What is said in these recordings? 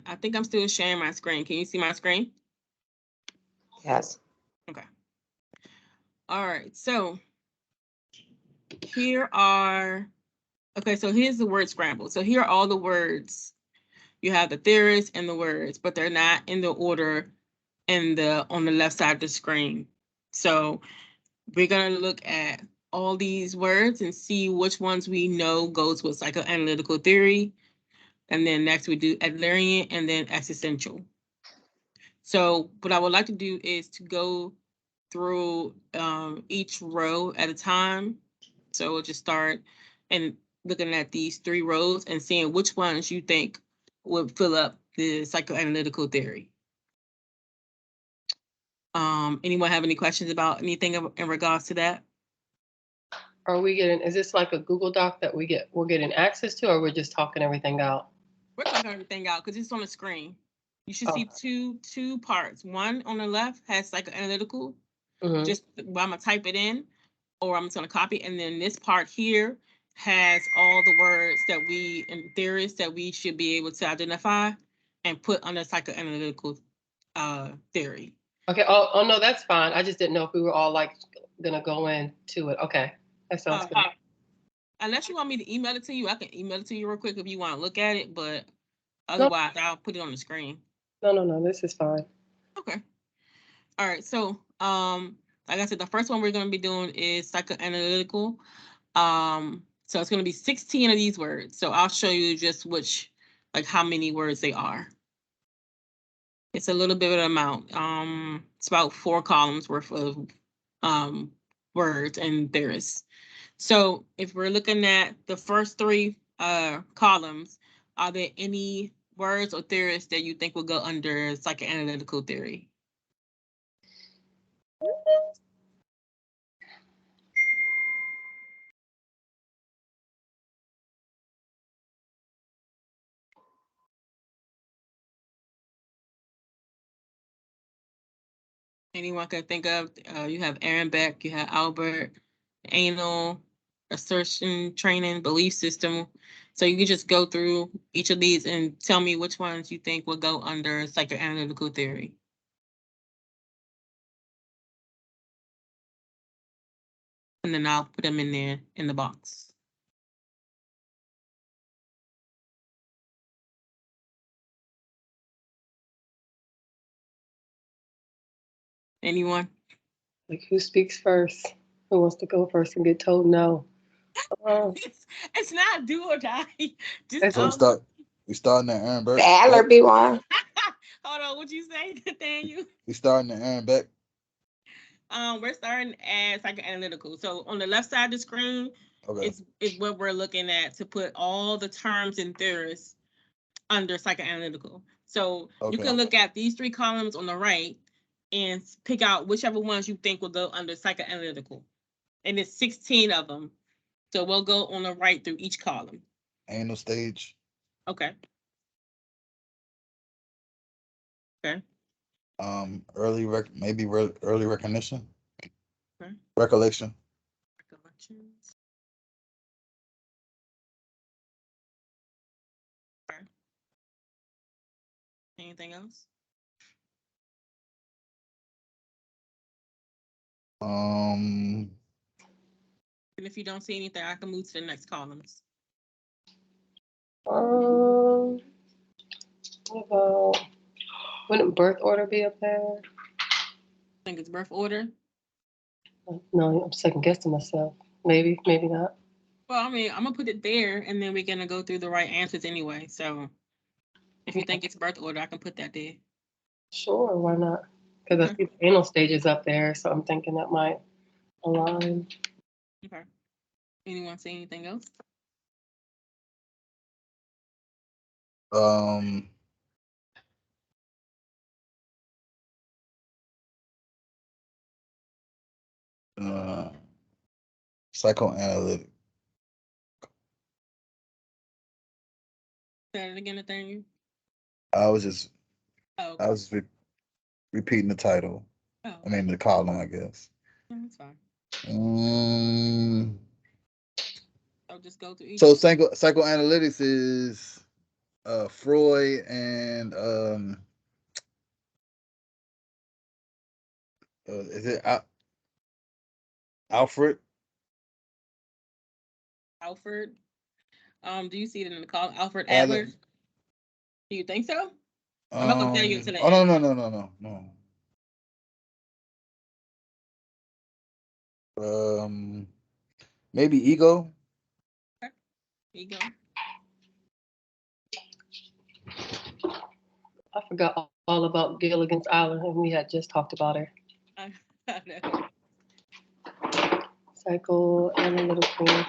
I think I'm still sharing my screen. Can you see my screen? Yes. Okay. All right. So here are, okay, so here's the word scramble. So here are all the words. You have the theorists and the words, but they're not in the order on the left side of the screen. So we're gonna look at all these words and see which ones we know goes with psychoanalytical theory. And then next we do Adlerian and then existential. So what I would like to do is to go through each row at a time. So we'll just start and looking at these 3 rows and seeing which ones you think would fill up the psychoanalytical theory. Anyone have any questions about anything in regards to that? Are we getting, is this like a Google Doc that we're getting access to, or we're just talking everything out? We're talking everything out because it's on the screen. You should see two parts. One on the left has psychoanalytical. Just I'm gonna type it in, or I'm just gonna copy. And then this part here has all the words that we and theorists that we should be able to identify and put under psychoanalytical theory. Okay. Oh no, that's fine. I just didn't know if we were all like gonna go into it. Okay, that sounds good. Unless you want me to email it to you, I can email it to you real quick if you want to look at it. But otherwise, I'll put it on the screen. No, this is fine. Okay. All right. So, like I said, the first one we're going to be doing is psychoanalytical. So it's going to be 16 of these words. So I'll show you just how many words they are. It's a little bit of an amount. It's about 4 columns worth of words and theorists. So if we're looking at the first 3 columns, are there any words or theorists that you think will go under psychoanalytical theory? Anyone can think of? You have Aaron Beck, you have Albert, anal, assertion, training, belief system. So you can just go through each of these and tell me which ones you think will go under psychoanalytical theory. And then I'll put them in there in the box. Anyone? Like, who speaks first? Who wants to go first and get told no? It's not do or die. Just we starting at Aaron Beck. Adler be one. Hold on, what you say, Nathaniel? We starting at Aaron Beck. We're starting at psychoanalytical. So on the left side of the screen is what we're looking at to put all the terms and theorists under psychoanalytical. So you can look at these 3 columns on the right and pick out whichever ones you think will go under psychoanalytical. And it's 16 of them. So we'll go on the right through each column. Anal stage. Okay. Early recognition. Okay. Recollections. Okay. Anything else? And if you don't see anything, I can move to the next columns. What about, wouldn't birth order be up there? I think it's birth order. No, I'm second guessing myself. Maybe not. Well, I mean, I'm gonna put it there, and then we're gonna go through the right answers anyway. So, if you think it's birth order, I can put that there. Sure, why not? Because I see the anal stages up there, so I'm thinking that might align. Okay. Anyone say anything else? Psychoanalytic. Say it again, Nathaniel. I was just repeating the title. Oh. I mean the column, I guess. That's fine. I'll just go through each. So psychoanalytics is Freud and is it Alfred? Alfred. Do you see it in the call? Alfred Adler. Adler? Do you think so? I'm not gonna tell you until the Oh no end. no no no no no. Maybe ego. Okay. Here you go. I forgot all about Gilligan's Island, and we had just talked about her. I know. Psychoanalytical.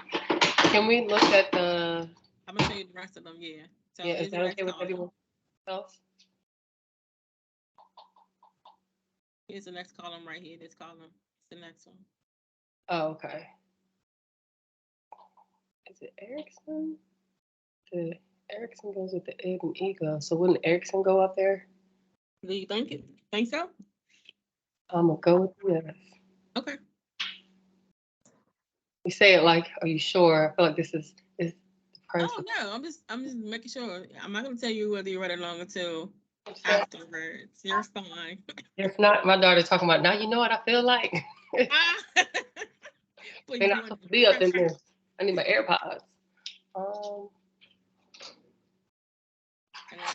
Can we look at the? I'm gonna show you the rest of them. Yeah. So Yeah, here's is the that next okay with column. everyone else? Here's the next column right here. This column. It's the next one. Oh, okay. Is it Erickson? The Erickson goes with the id and ego. So wouldn't Erickson go up there? Do you think it? Think so? I'm gonna go with yes. Okay. You say it like, are you sure? I feel like this is the person. Oh no, I'm just making sure. I'm not gonna tell you whether you read it along until So, afterwards. You're fine. if not, my daughter's talking about now. You know what I feel like? Please And I do have it. to be up in there. I need my AirPods.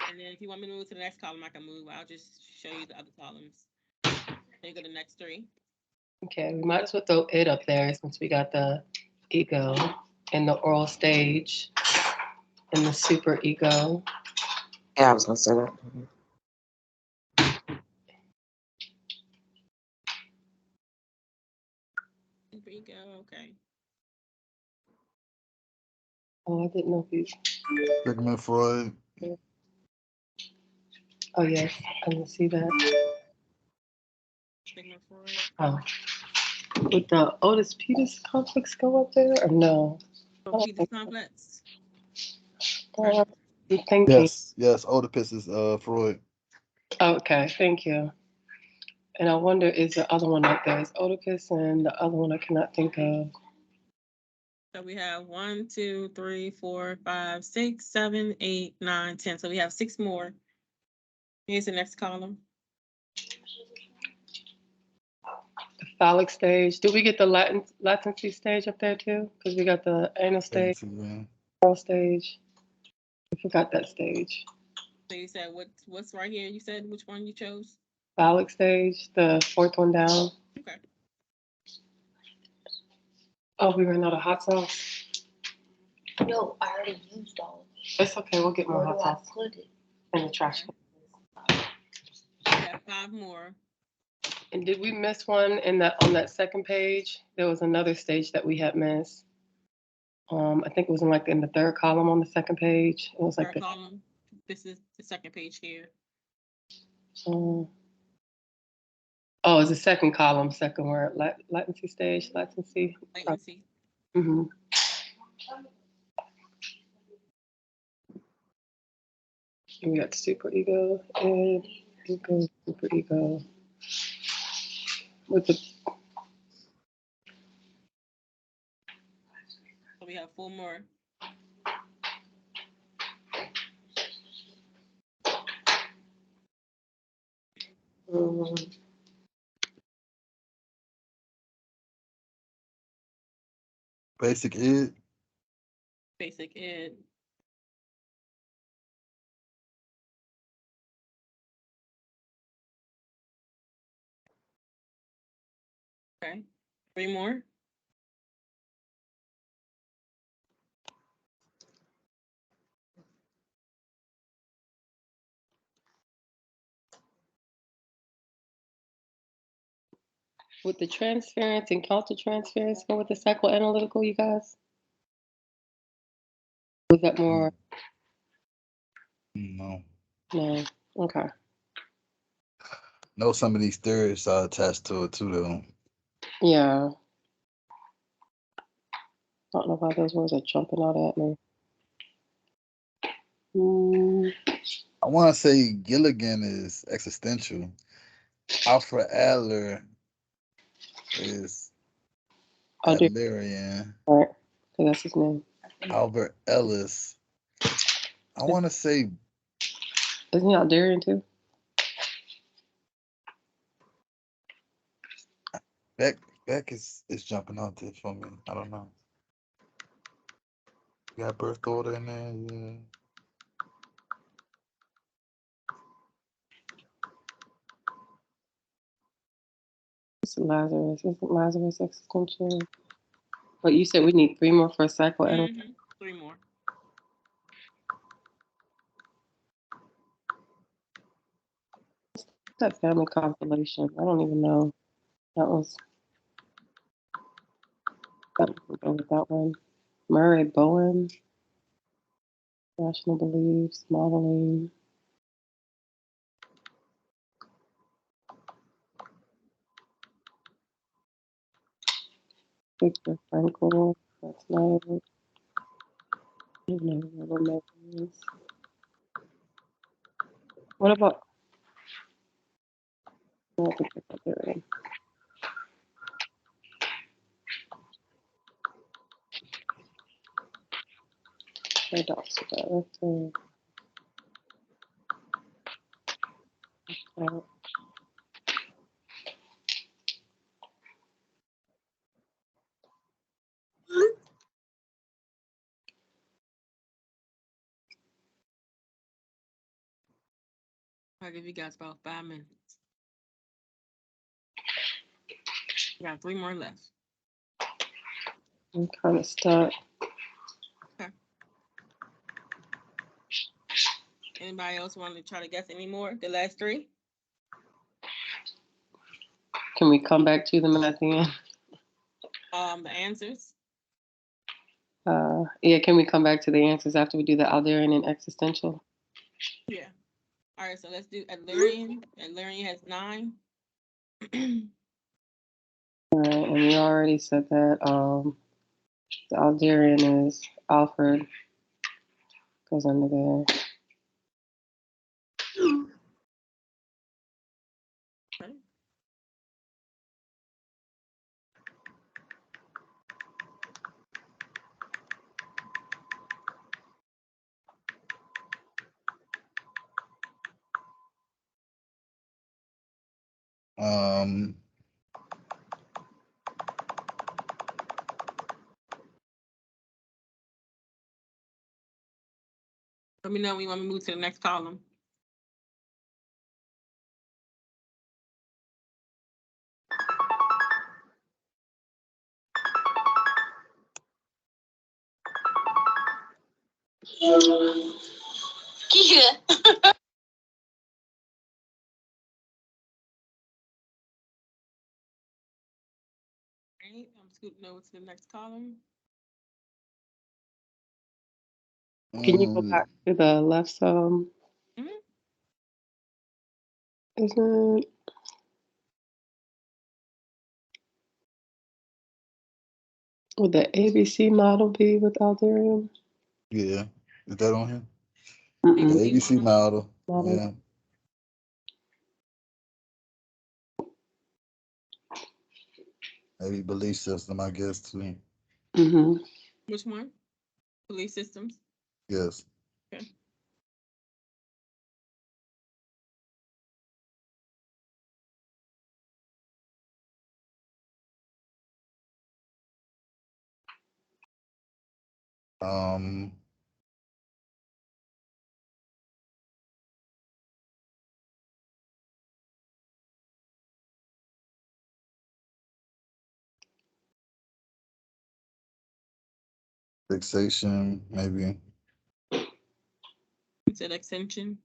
And then if you want me to move to the next column, I can move. I'll just show you the other columns. There you go, the next three. Okay, we might as well throw it up there since we got the ego and the oral stage and the super ego. Yeah, I was gonna say that. Super ego, okay. Oh, I didn't know if you. Sigmund Freud. Oh yes, I didn't see that. Sigmund Freud. Oh, would the Otis Peters complex go up there or no? Oedipus complex. I'm thinking. Yes, yes. Oedipus is Freud. Okay, thank you. And I wonder, is the other one up there? Is Oedipus and the other one I cannot think of? So we have 1, 2, 3, 4, 5, 6, 7, 8, 9, 10. So we have 6 more. Here's the next column. The phallic stage. Did we get the latency stage up there too? Because we got the anal stage, oral stage. We forgot that stage. So you said what's right here? You said which one you chose? Phallic stage, the fourth one down. Okay. Oh, we ran out of hot sauce. No, I already used all. It's okay. We'll get more Where hot do I sauce put it? in the trash. Okay. We have 5 more. And did we miss one in that on that second page? There was another stage that we had missed. I think it was in the third column on the second page. It was like Third column. This is the second page here. oh, it's the second column, second word, latency stage, latency. Latency. Mm-hmm. We got super ego and ego, super ego. With the So we have 4 more. Basic id. Basic ed. Okay. 3 more. with the transference and countertransference go with the psychoanalytical, you guys? Was that more? No. No. Okay. Know some of these theories are attached to it too, though. Yeah. I don't know why those words are jumping out at me. I want to say Gilligan is existential. Alfred Adler is Adlerian. All right. So that's his name. Albert Ellis. I want to say Isn't he Algerian too? Beck is jumping out there for me. I don't know. You got birth order in there, yeah. It's Lazarus. Isn't Lazarus existential? But you said we need 3 more for psychoanalysis. Mm-hmm. 3 more. That family constellation. I don't even know. That was that go with that one. Murray Bowen. Rational beliefs, modeling. Viktor Frankl. That's not it. I don't know what that means. What about? I have to check out there. Paradox. I'll give you guys about 5 minutes. We got 3 more left. I'm kind of stuck. Okay. Anybody else want to try to guess any more? The last 3? Can we come back to them at the end? The answers. Yeah, can we come back to the answers after we do the Alderian and existential? Yeah. All right, so let's do Adlerian. Adlerian has 9. All right, and we already said that the Alderian is Alfred. Goes under there. Okay. Um, Let me know when you want me to move to the next column. Yeah. All right, I'm scooting over to the next column. Can you go back to the left some? Mhm. Isn't would the ABC model be with Alderian? yeah. Is that on here? Mm-mm. The ABC model. Yeah. Maybe belief system, I guess, too. Mm-hmm. Which one? Belief systems. Yes. Okay. Um, fixation, maybe. You said extension.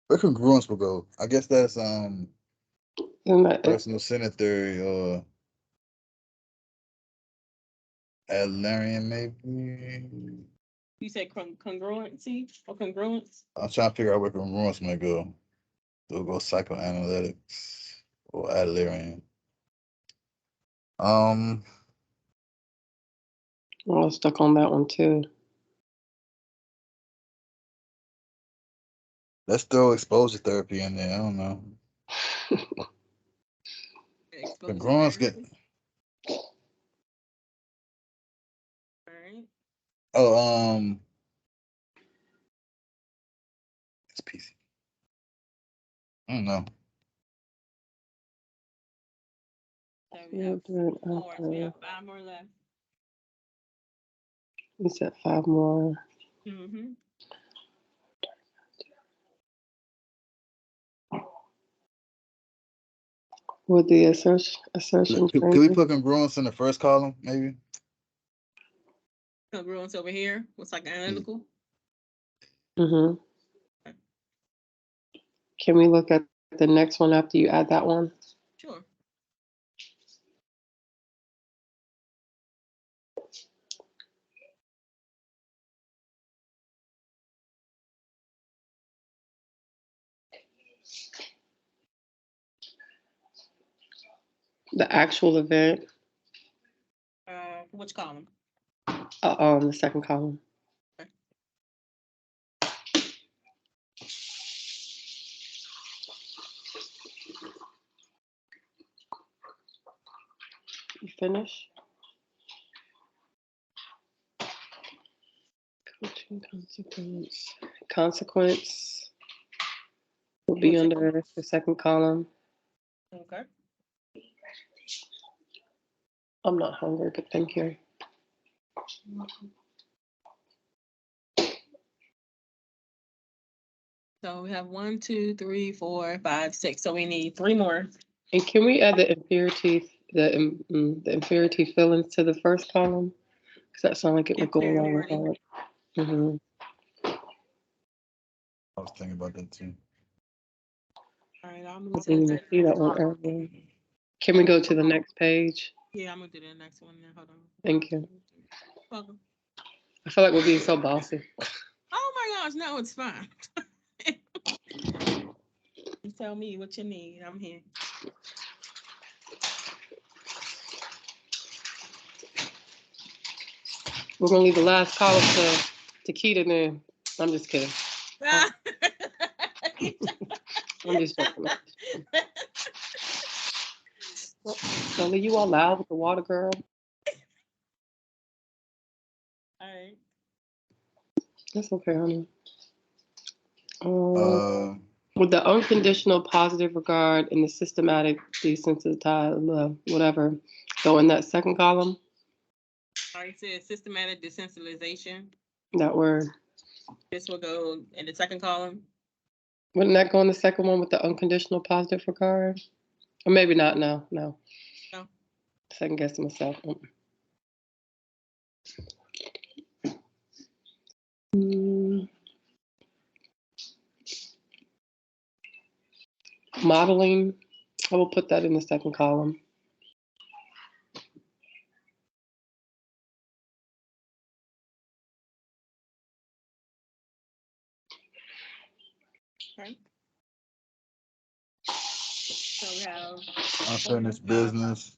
Where congruence will go? I guess that's Isn't that personal center theory or Adlerian, maybe. You said congruency or congruence. I'm trying to figure out where congruence might go. It'll go psychoanalytics or Adlerian. I was stuck on that one too. Let's throw exposure therapy in there. I don't know. Exposure Congruence therapy. get. All right. Oh, It's PC. I don't know. So we have four. So we have 5 more left. We said 5 more. Mm-hmm. With the assertion Could we put congruence in the first column, maybe? Congruence over here. What's like analytical? Mm-hmm. Can we look at the next one after you add that one? Sure. The actual event, Which column? the second column. Okay. You finish? Coaching consequence. Consequence will be under the second column. Okay. I'm not hungry, but thank you. So we have 1, 2, 3, 4, 5, 6. So we need 3 more. And can we add the impurity, the impurity fillings to the first column? Because that sounds like it would go along with that. Mm-hmm. I was thinking about that too. All right, I'm I gonna didn't even see that one earlier. Can we go to the next page? Yeah, I'm gonna do the next one now. Hold on. Thank you. Welcome. I feel like we're being so bossy. Oh my gosh, no, it's fine. You tell me what you need. I'm here. We're gonna leave the last column to Keita then. I'm just kidding. I'm just joking. Are you all loud with the water, girl? All right. That's okay, honey. Uh, With the unconditional positive regard and the systematic desensitized, whatever, go in that second column. All right, so systematic desensitization. That word. This will go in the second column. Wouldn't that go in the second one with the unconditional positive regard? Or maybe not. No. No. Second guessing myself. Modeling, I will put that in the second column. Okay. So we have unfinished business.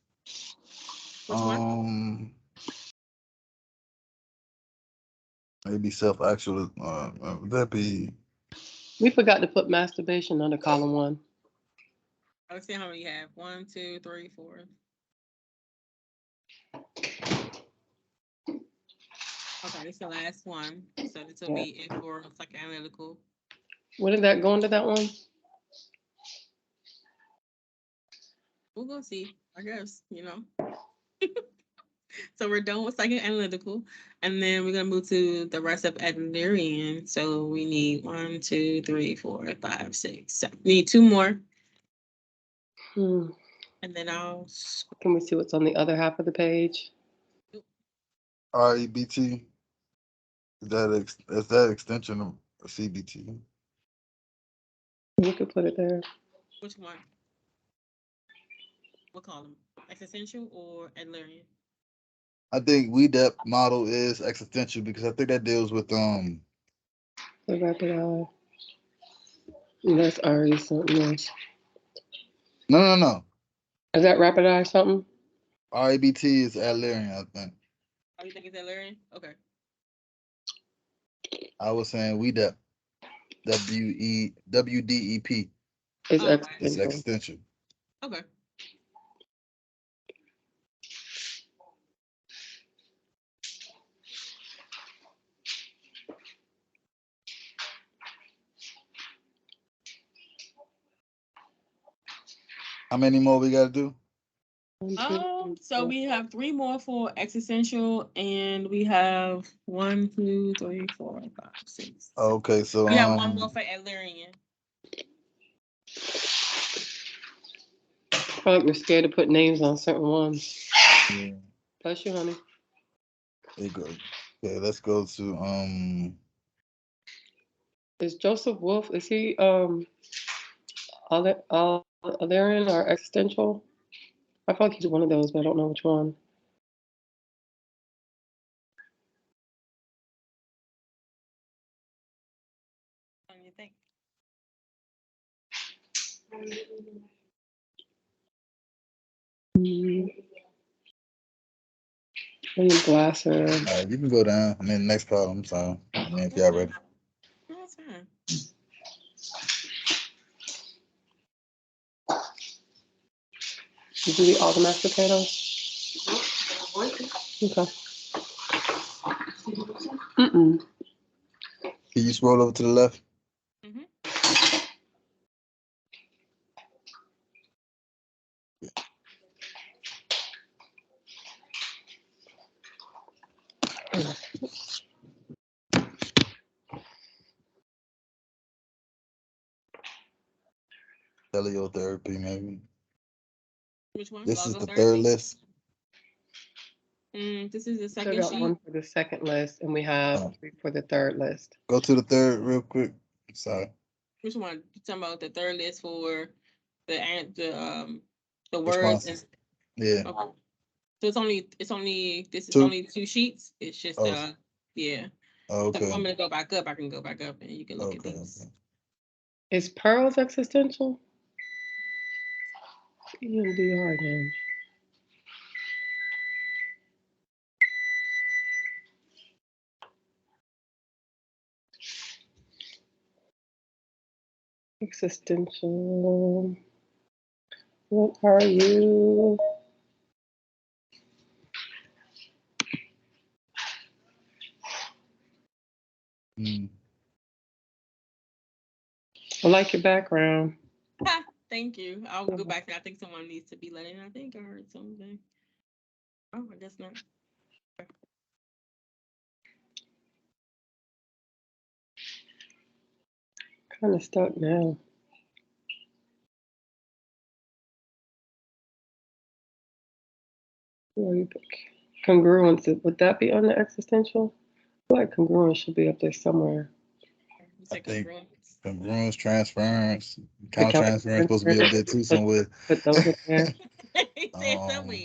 which one? Maybe self-actual. Would that be? We forgot to put masturbation under column 1. Let's see how many you have. 1, 2, 3, 4. Okay, this is the last one. So this will be it for psychoanalytical. When did that go into that one? We'll go see, I guess, So we're done with psychoanalytical. And then we're gonna move to the rest of Adlerian. So we need 1, 2, 3, 4, 5, 6, 7. We need 2 more. And then Can we see what's on the other half of the page? REBT. Is that extension of CBT? You could put it there. Which one? What column? Existential or Adlerian? I think WeDep model is existential because I think that deals with The rapid eye. That's already something else. No. Is that rapid eye something? REBT is Adlerian, I think. Oh, you think it's Adlerian? Okay. I was saying WeDep. WDEP. It's Okay. It's existential. Okay. How many more we gotta do? 1, 2, 3, So 4. we have 3 more for existential, and we have 1, 2, 3, 4, 5, 6. Okay, so We have 1 more for Adlerian. We're scared to put names on certain ones. yeah, Bless you, honey. there you go. Okay, let's go to Is Joseph Wolf, is he Alarian or existential? I feel like he's one of those, but I don't know which one. What do you think? William Glasser. you can go down. I mean, next column. So I mean, if y'all ready. No, that's fine. Did you eat all the mashed potatoes? Okay. Mm-mm. Can you scroll over to the left? Mhm. Teleotherapy, maybe. Which one? This is the third Logotherapy? list. This is the Still second got sheet. 1 for the second list, and we have Oh. 3 for the third list. Go to the third real quick. Sorry. Which one? You talking about the third list for the words Responses. Yeah. okay. So it's only this is 2. only 2 sheets. It's just Oh. yeah. Oh, So if I'm okay. gonna go back up, I can go back up and you can look at Okay. these. Okay. Is Pearls existential? EMDR again. Existential. What are you? I like your background. Thank you. I'll go back. I think someone needs to be letting. I think I heard something. Oh, I guess not. Kind of stuck now. Congruence, would that be on the existential? I feel like congruence should be up there somewhere. I think congruence, transference, counter Counter transference supposed to be up there too somewhere. Put those in there. He said somewhere.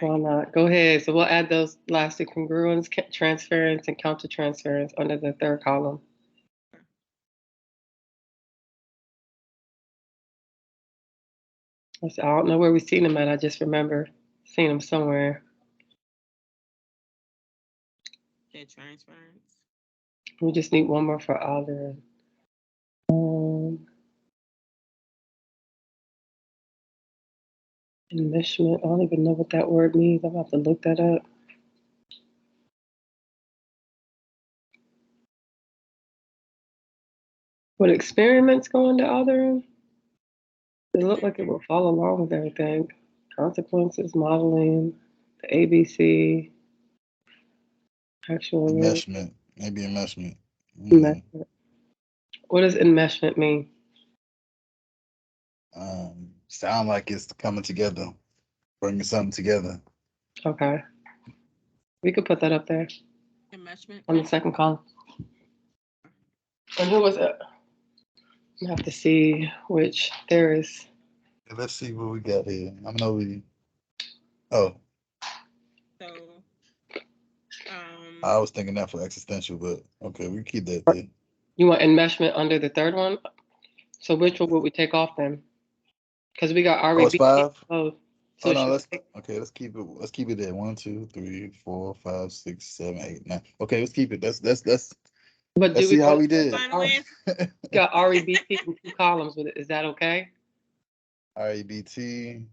Why not? Go ahead. So we'll add those last two: congruence, transference, and counter transference under the third column. I don't know where we've seen them at. I just remember seeing them somewhere. The transference. We just need one more for other. Enmeshment. I don't even know what that word means. I'm about to look that up. Would experiments go into other? It looked like it would follow along with everything. Consequences, modeling, the ABC, actual Enmeshment, maybe enmeshment. enmeshment. What does enmeshment mean? Sound like it's coming together, bringing something together. Okay. We could put that up there. Enmeshment. On the second column. And who was it? I have to see which there is. Let's see what we got here. I know we. Oh. So. I was thinking that for existential, but okay, we keep that there. You want enmeshment under the third one? So which one would we take off then? Because we got REB. Oh, it's 5. Oh, so no, let's keep it. Let's keep it there. 1, 2, 3, 4, 5, 6, 7, 8, 9. Okay, let's keep it. But let's see how we did. Got REBT in 2 columns with it. Is that okay? REBT.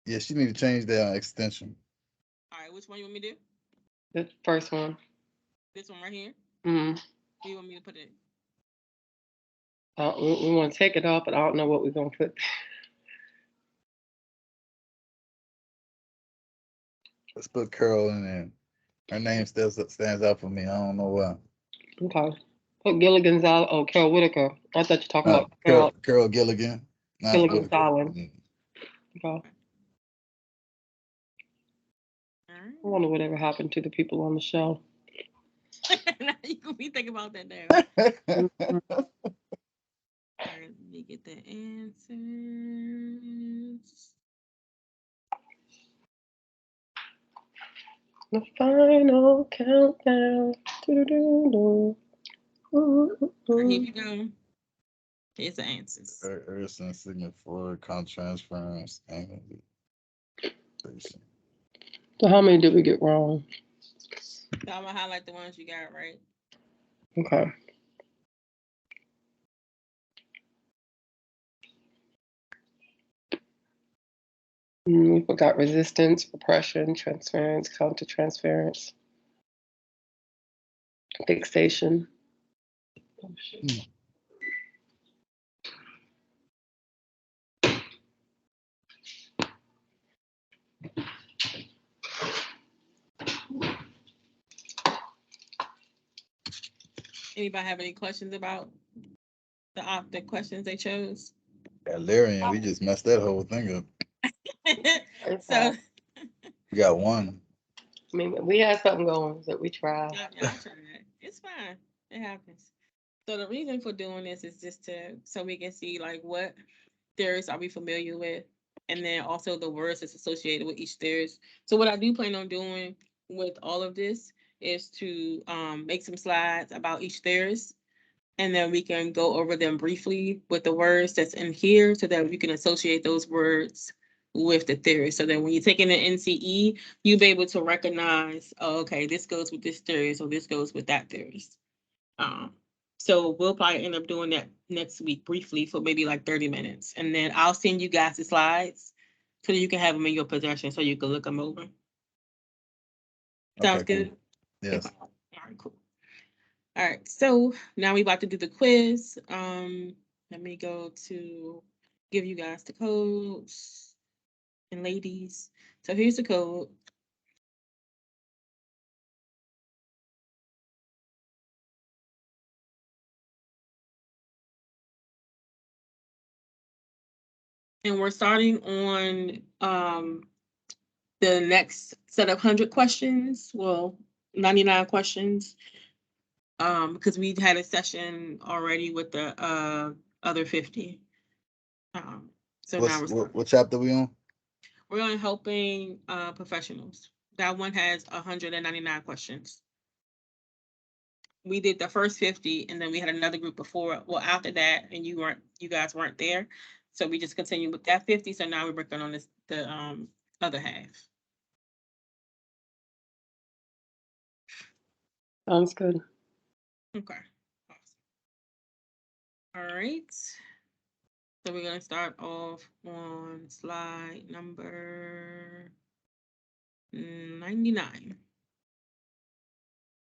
Yeah, she need to change that on extension. All right, which one you want me to do? The first one. This one right here? Mm-hmm. Where you want me to put it? We want to take it off, but I don't know what we're going to put. Let's put Carol in there. Her name stands out for me. I don't know why. Okay. Put Gilligan's Island. Oh, Carol Whitaker. I thought you were talking about Carol Gilligan. Not Gilligan's Whitaker. Island. Mm. Okay. All I wonder whatever happened to the people on the show. right. You can be thinking about that now. All right, let me get the answers. The final countdown. Doo-doo-doo-doo. Here we go. Here's the answers. Erison signal for transference and So how many did we get wrong? So I'm gonna highlight the ones you got right. Okay. We forgot resistance, repression, transference, countertransference, fixation. Oh, shit. Anybody have any questions about the questions they chose? Lyrian, we just messed that whole thing up. So We got one. I mean, we had something going that we tried. y'all try that. It's fine. It happens. So the reason for doing this is just so we can see like what theorists are we familiar with, and then also the words that's associated with each theorist. So what I do plan on doing with all of this is to make some slides about each theorist, and then we can go over them briefly with the words that's in here so that we can associate those words with the theorist. So that when you're taking an NCE, you'll be able to recognize, oh, okay, this goes with this theorist or this goes with that theorist. So we'll probably end up doing that next week briefly for maybe like 30 minutes. And then I'll send you guys the slides so that you can have them in your possession so you can look them over. Sounds Okay, good? cool. Yes. All right, cool. All right, so now we're about to do the quiz. Let me go to give you guys the codes and ladies. So here's the code. And we're starting on the next set of 100 questions. Well, 99 questions. Because we had a session already with the other 50. So now what chapter we on? We're on helping professionals. That one has 199 questions. We did the first 50, and then we had another group before. Well, after that, and you guys weren't there, so we just continued with that 50. So now we're working on the other half. Sounds good. Okay. All right. So we're gonna start off on slide number 99.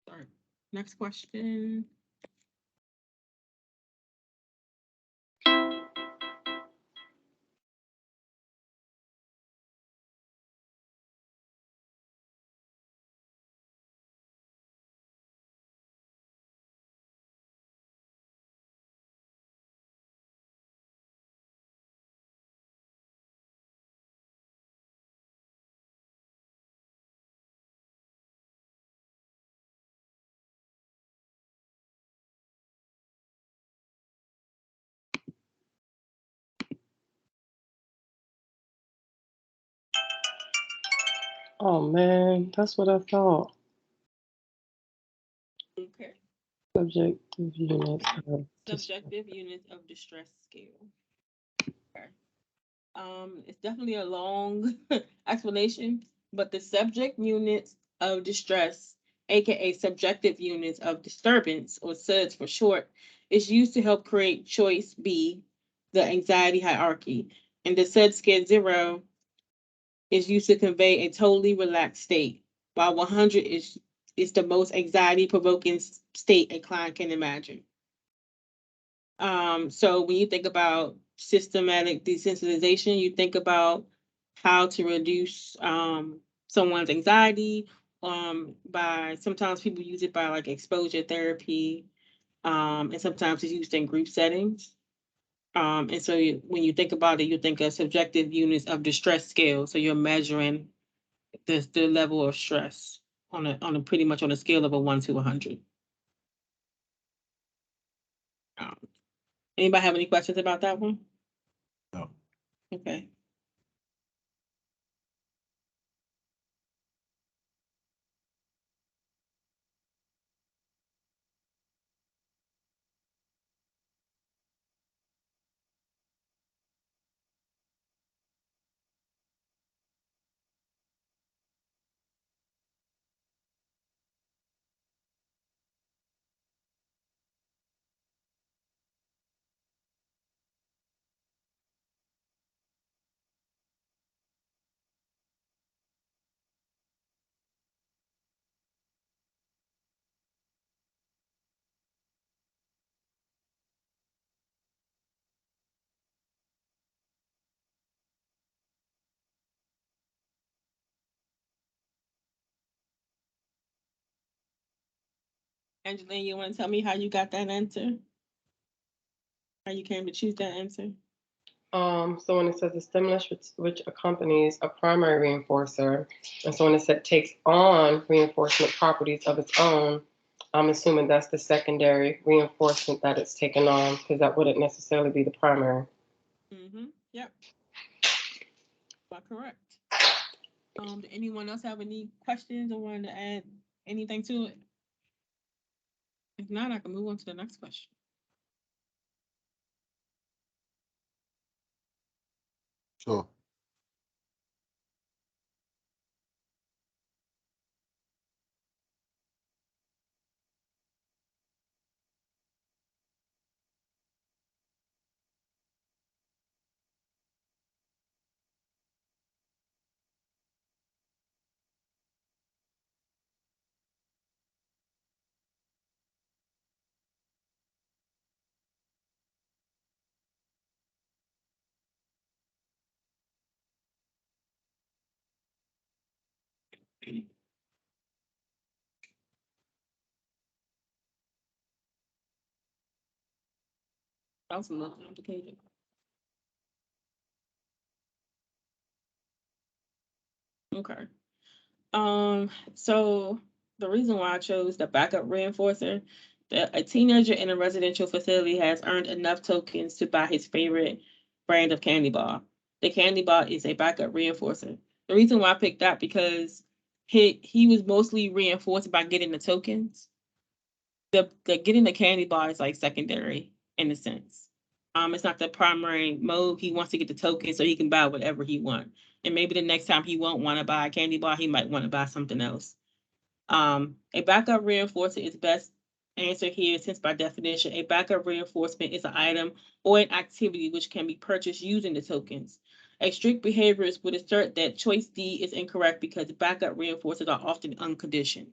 All right. Next question. Oh man, that's what I thought. Okay. Subjective units of Subjective units of distress scale. Okay. It's definitely a long explanation, but the subject units of distress, aka subjective units of disturbance, or SUDS for short, is used to help create choice B, the anxiety hierarchy. And the SUD scale 0 is used to convey a totally relaxed state, while 100 is the most anxiety provoking state a client can imagine. So when you think about systematic desensitization, you think about how to reduce someone's anxiety. By sometimes people use it by like exposure therapy, and sometimes it's used in group settings. And so when you think about it, you think of subjective units of the stress scale. So you're measuring the level of stress on a pretty much on a scale of a 1 to 100. Um, Anybody have any questions about that one? No. Okay. Angeline, you want to tell me how you got that answer? How you came to choose that answer? So when it says a stimulus which accompanies a primary reinforcer, and so when it said takes on reinforcement properties of its own, I'm assuming that's the secondary reinforcement that it's taken on, because that wouldn't necessarily be the primary. Mm-hmm. Yep. Correct. Did anyone else have any questions or wanted to add anything to it? If not, I can move on to the next question. Sure. That was a little complicated. Okay. So the reason why I chose the backup reinforcer, that a teenager in a residential facility has earned enough tokens to buy his favorite brand of candy bar. The candy bar is a backup reinforcer. The reason why I picked that because he was mostly reinforced by getting the tokens. The getting the candy bar is like secondary in a sense. It's not the primary mode. He wants to get the token so he can buy whatever he wants. And maybe the next time he won't want to buy a candy bar, he might want to buy something else. A backup reinforcer is best answer here since by definition, a backup reinforcement is an item or an activity which can be purchased using the tokens. A strict behaviorist would assert that choice D is incorrect because backup reinforcers are often unconditioned.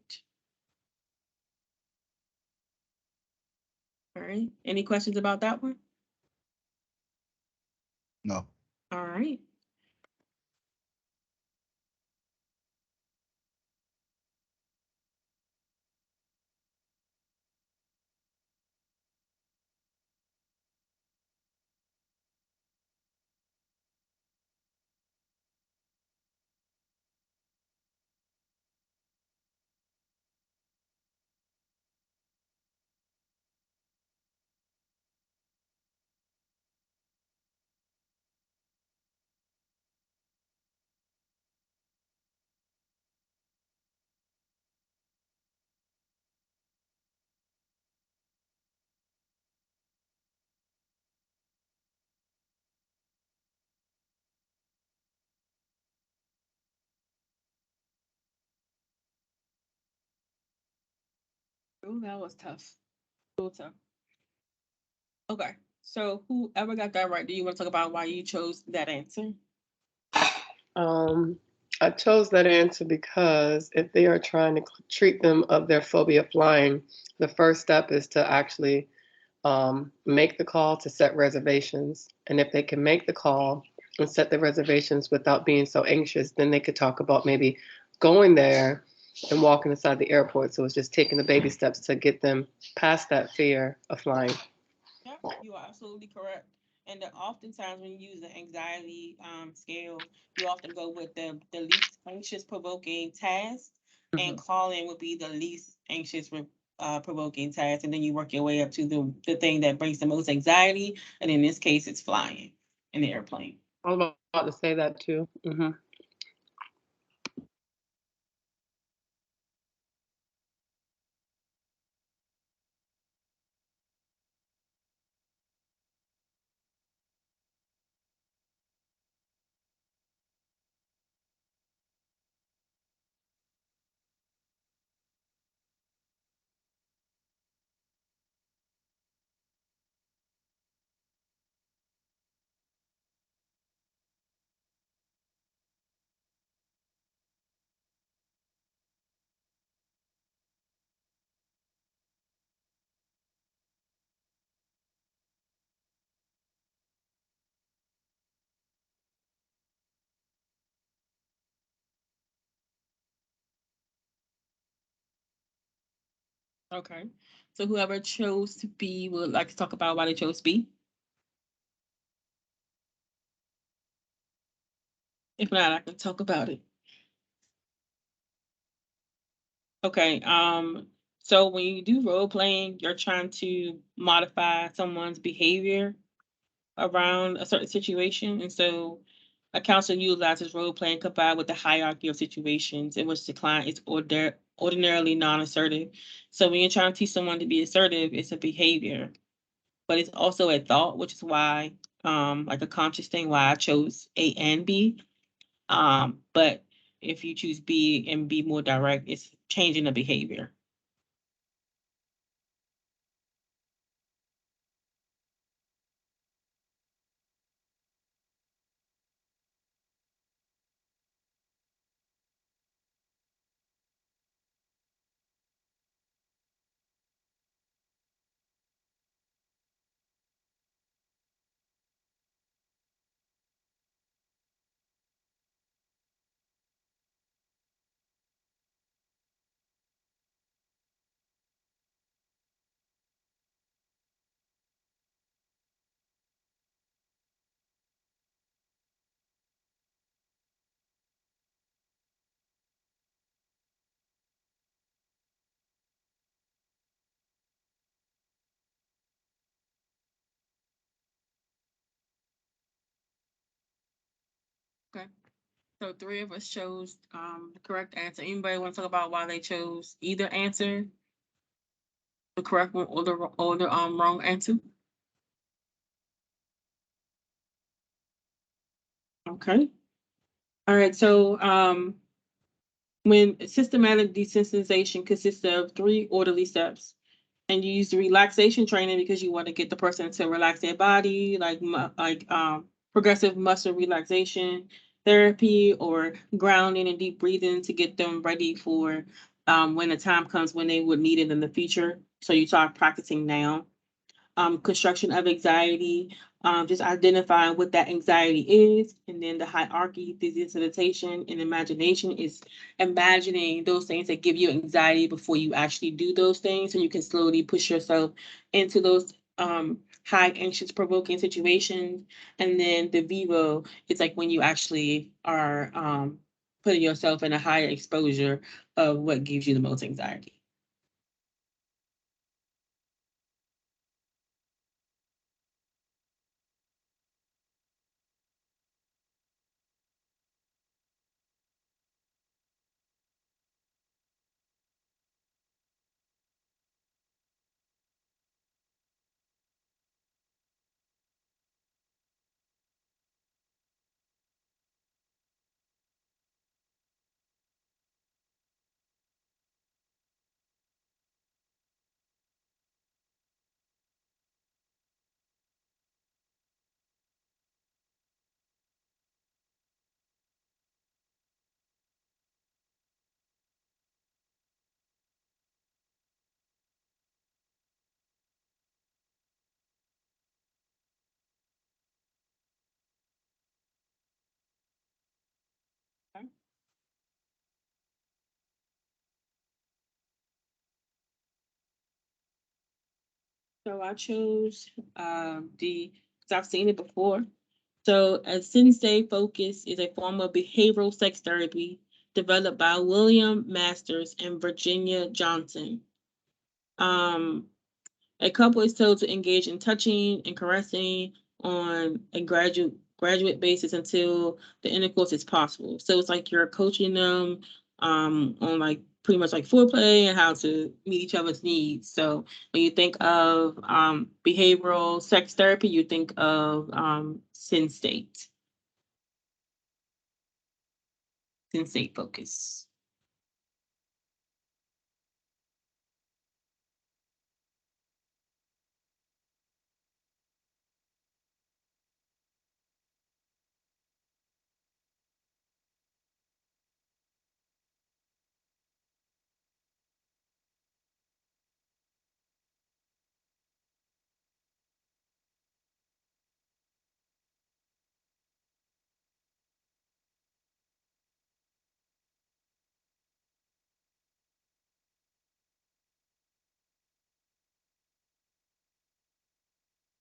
All right. Any questions about that one? No. All right. Oh, that was tough. A little tough. Okay. So whoever got that right, do you want to talk about why you chose that answer? Um, I chose that answer because if they are trying to treat them of their phobia of flying, the first step is to actually make the call to set reservations. And if they can make the call and set the reservations without being so anxious, then they could talk about maybe going there and walking inside the airport. So it's just taking the baby steps to get them past that fear of flying. Yeah, you are absolutely correct. And that oftentimes when you use the anxiety scale, you often go with the least anxious provoking task, and Mhm. calling would be the least anxious provoking task, and then you work your way up to the thing that brings the most anxiety, and in this case, it's flying in the airplane. I was about to say that too. Okay. So whoever chose to be would like to talk about why they chose B. If not, I can talk about it. Okay. So when you do role playing, you're trying to modify someone's behavior around a certain situation. And so a counselor utilizes role playing combined with the hierarchy of situations in which the client is ordinarily non-assertive. So when you're trying to teach someone to be assertive, it's a behavior, but it's also a thought, which is why, like a conscious thing, why I chose A and B. But if you choose B and be more direct, it's changing the behavior. Okay. So three of us chose the correct answer. Anybody want to talk about why they chose either answer, the correct one or the wrong answer? Okay. All right. So when systematic desensitization consists of three orderly steps, and you use the relaxation training because you want to get the person to relax their body, like progressive muscle relaxation therapy or grounding and deep breathing to get them ready for when the time comes when they would need it in the future. So you start practicing now. Construction of anxiety, just identifying what that anxiety is, and then the hierarchy, desensitization, and imagination is imagining those things that give you anxiety before you actually do those things, so you can slowly push yourself into those high anxious provoking situations. And then the vivo, it's like when you actually are putting yourself in a higher exposure of what gives you the most anxiety. So I chose D because I've seen it before. So a sensei focus is a form of behavioral sex therapy developed by William Masters and Virginia Johnson. Um, A couple is told to engage in touching and caressing on a graduate basis until the intercourse is possible. So it's like you're coaching them on like pretty much like foreplay and how to meet each other's needs. So when you think of behavioral sex therapy, you think of sin state focus.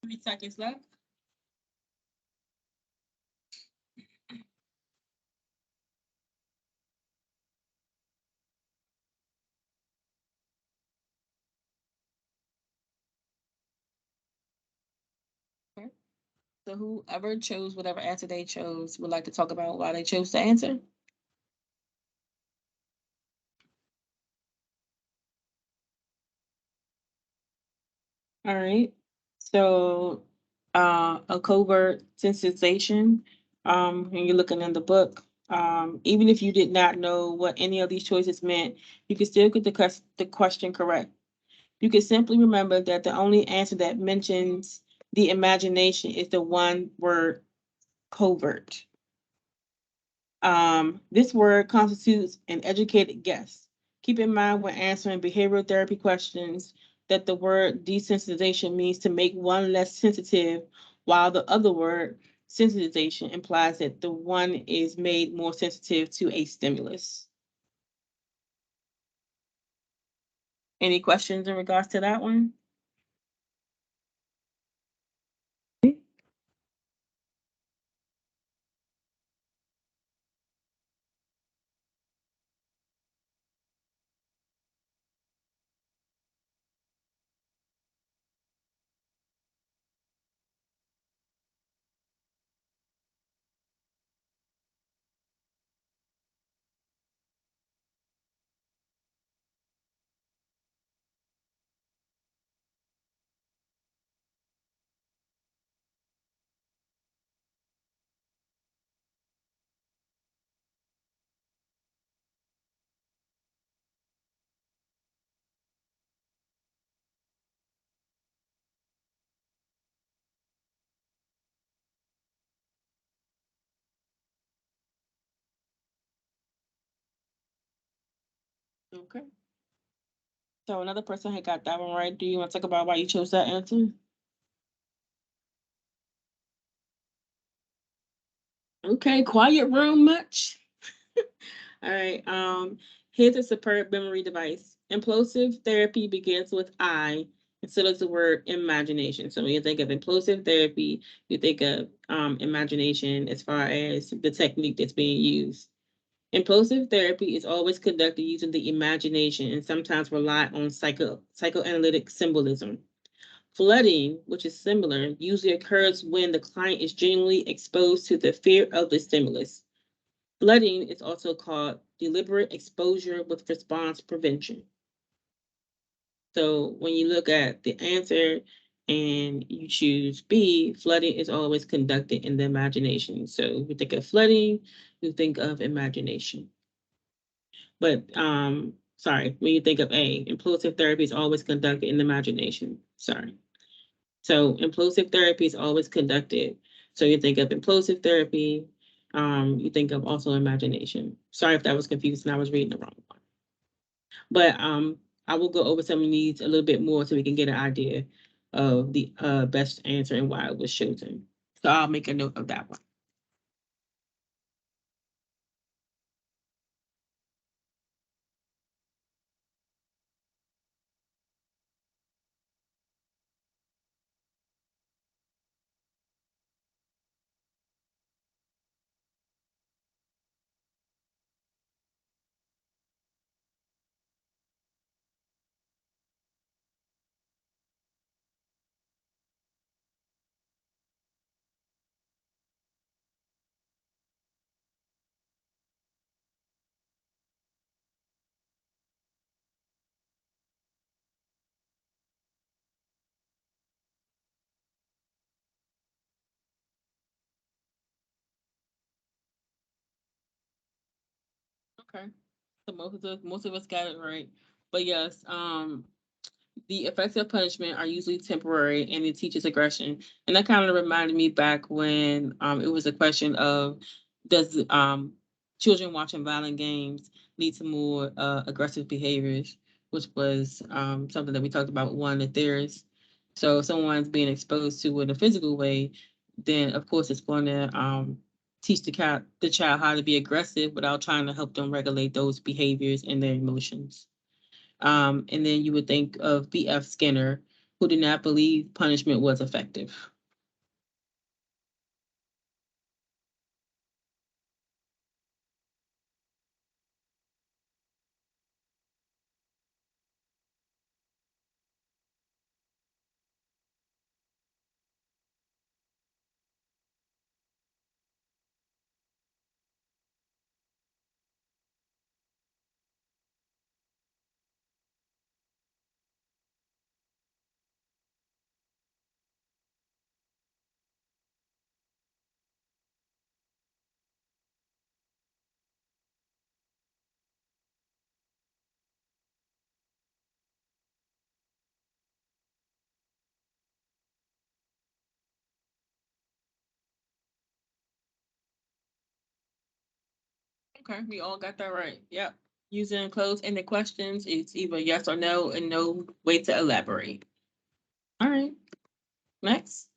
How many seconds left? Okay. So whoever chose whatever answer they chose would like to talk about why they chose the answer. All right. So, a covert sensitization, when you're looking in the book, even if you did not know what any of these choices meant, you could still get the question correct. You can simply remember that the only answer that mentions the imagination is the one word covert. This word constitutes an educated guess. Keep in mind when answering behavioral therapy questions that the word desensitization means to make one less sensitive, while the other word, sensitization, implies that the one is made more sensitive to a stimulus. Any questions in regards to that one? Okay. So another person had got that one right. Do you want to talk about why you chose that answer? Okay, quiet room much? All right. Here's a superb memory device. Implosive therapy begins with I, and so does the word imagination. So when you think of implosive therapy, you think of imagination as far as the technique that's being used. Implosive therapy is always conducted using the imagination and sometimes rely on psychoanalytic symbolism. Flooding, which is similar, usually occurs when the client is genuinely exposed to the fear of the stimulus. Flooding is also called deliberate exposure with response prevention. So when you look at the answer and you choose B, flooding is always conducted in the imagination. So if you think of flooding, you think of imagination. But sorry, when you think of A, implosive therapy is always conducted in the imagination. Sorry. So implosive therapy is always conducted. So you think of implosive therapy, you think of also imagination. Sorry if that was confusing. I was reading the wrong one. But I will go over some of these a little bit more so we can get an idea of the best answer and why it was chosen. So I'll make a note of that one. Okay. So most of us got it right. But yes, the effects of punishment are usually temporary and it teaches aggression. And that kind of reminded me back when it was a question of does children watching violent games lead to more aggressive behaviors, which was something that we talked about with one of the theorists. So if someone's being exposed to it in a physical way, then of course it's going to teach the child how to be aggressive without trying to help them regulate those behaviors and their emotions. And then you would think of B.F. Skinner, who did not believe punishment was effective. Okay, we all got that right. Yep. Using closed ended questions, it's either yes or no, and no way to elaborate. All right, next.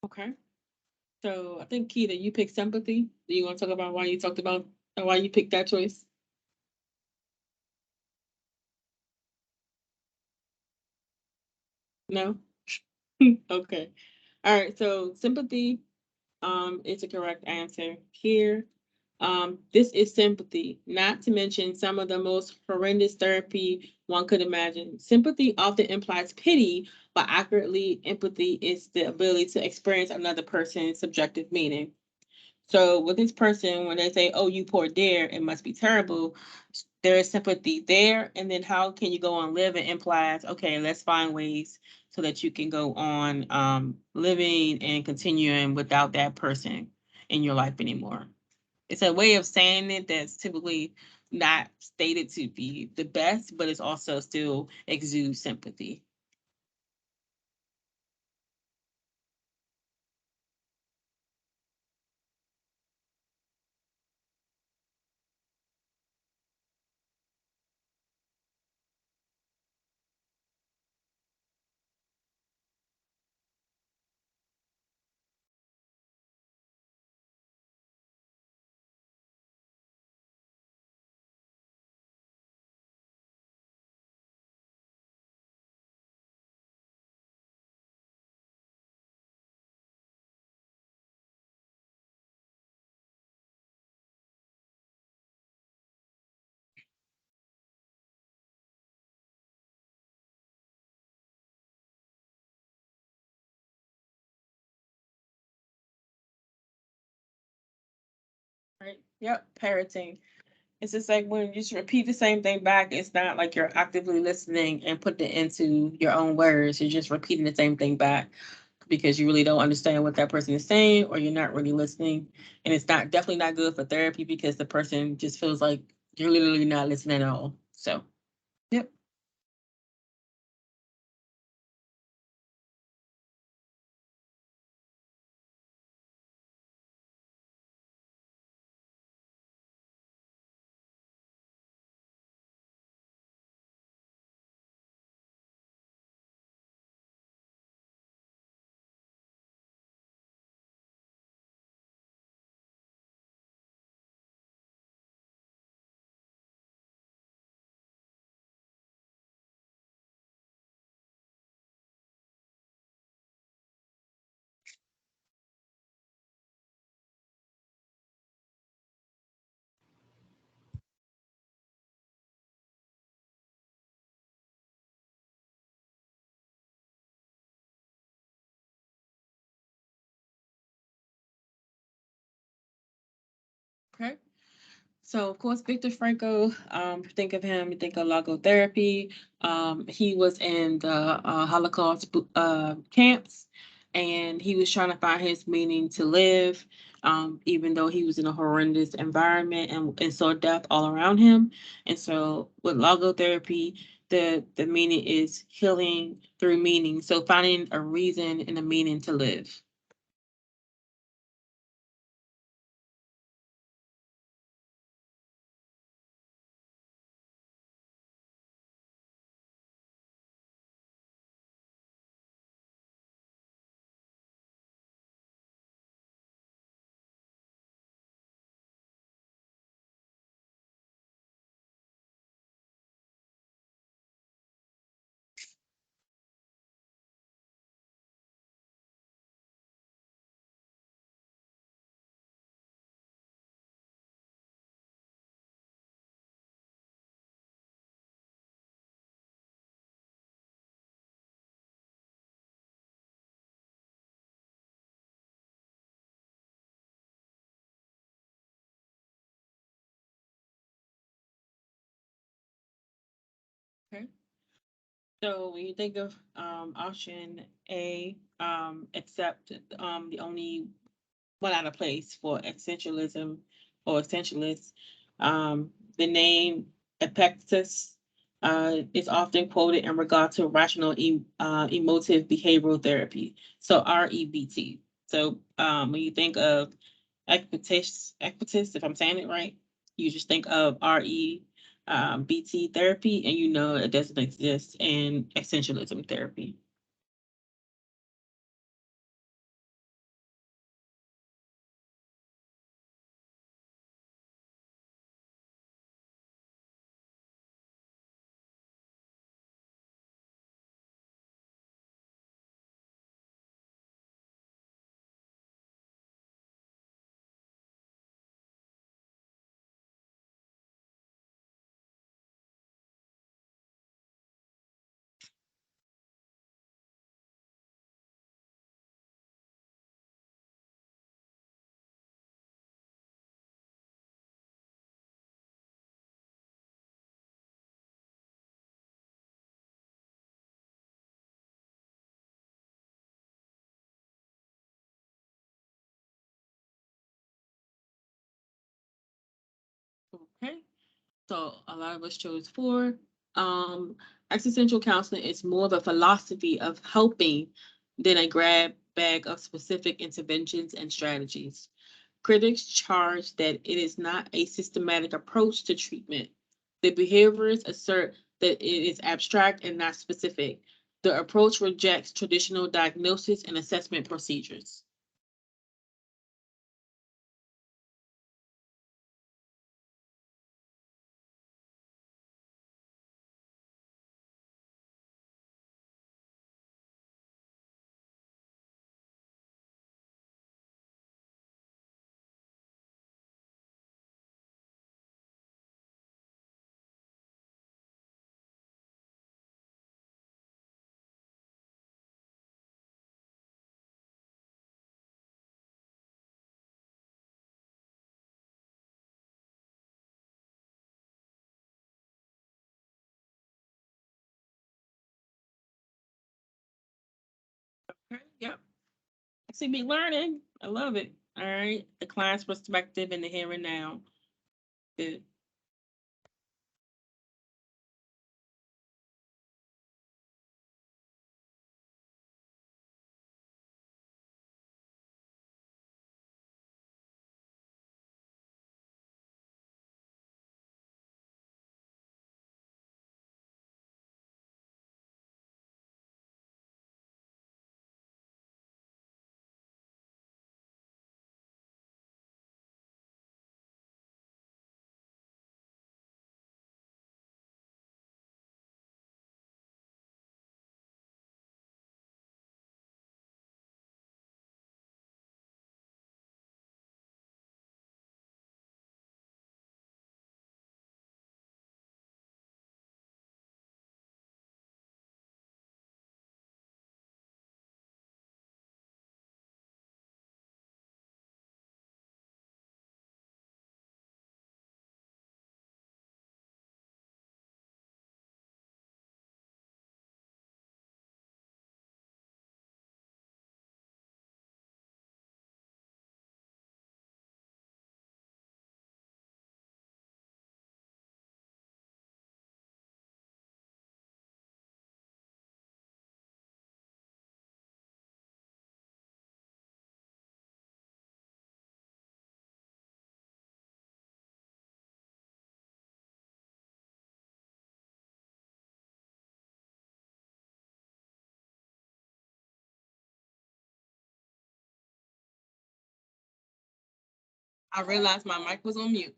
Okay. So I think Keita, you picked sympathy. Do you want to talk about why you talked about why you picked that choice? No. Okay. All right. So sympathy is a correct answer here. This is sympathy, not to mention some of the most horrendous therapy one could imagine. Sympathy often implies pity, but accurately, empathy is the ability to experience another person's subjective meaning. So with this person, when they say, "Oh, you poor dear, it must be terrible," there is sympathy there. And then how can you go on living implies, okay, let's find ways so that you can go on living and continuing without that person in your life anymore. It's a way of saying it that's typically not stated to be the best, but it's also still exudes sympathy. Right? Yep, parroting. It's just like when you just repeat the same thing back, it's not like you're actively listening and putting it into your own words. You're just repeating the same thing back because you really don't understand what that person is saying or you're not really listening. And it's not definitely not good for therapy because the person just feels like you're literally not listening at all. So, yep. Okay. So, of course, Viktor Frankl, think of him, you think of logotherapy. He was in the Holocaust camps, and he was trying to find his meaning to live, even though he was in a horrendous environment and saw death all around him. And so, with logotherapy, the meaning is healing through meaning. So, finding a reason and a meaning to live. Okay. So when you think of option A, except the only one out of place for essentialism or essentialists, the name Epictetus is often quoted in regard to rational emotive behavioral therapy. So REBT. So when you think of Epictetus, if I'm saying it right, you just think of BT therapy, and you know it doesn't exist in essentialism therapy. Okay. So a lot of us chose four. Um, Existential counseling is more of a philosophy of helping than a grab bag of specific interventions and strategies. Critics charge that it is not a systematic approach to treatment. The behaviorists assert that it is abstract and not specific. The approach rejects traditional diagnosis and assessment procedures. Okay, yep. See me learning. I love it. All right. The client's perspective in the here and now. Good. I realized my mic was on mute.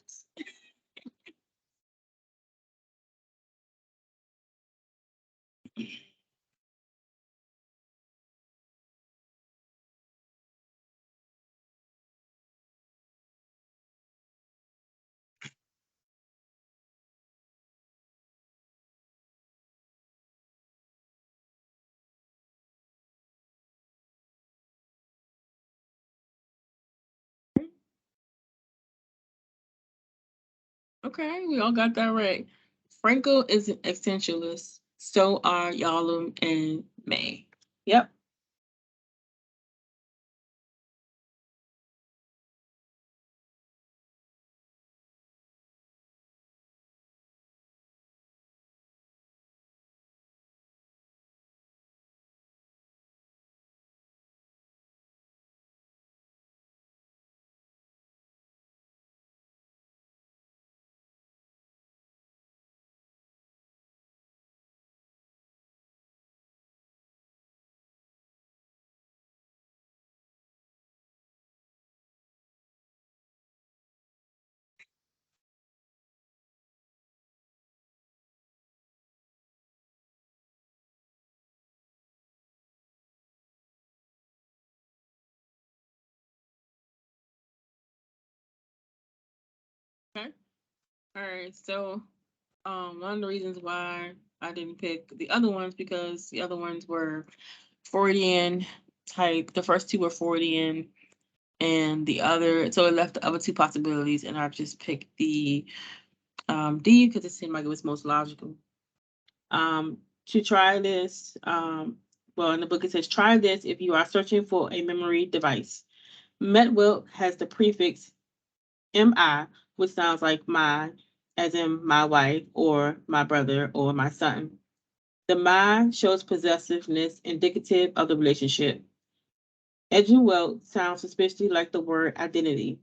Okay, we all got that right. Franco is an existentialist. So are Yalom and May. Yep. Okay. All right. So, one of the reasons why I didn't pick the other ones because the other ones were Freudian type. The first two were Freudian, and the other, so it left the other two possibilities, and I just picked the D because it seemed like it was most logical. To try this, well, in the book it says, try this if you are searching for a memory device. MetWilt has the prefix MI, which sounds like my, as in my wife or my brother or my son. The my shows possessiveness indicative of the relationship. Edgewell sounds suspiciously like the word identity.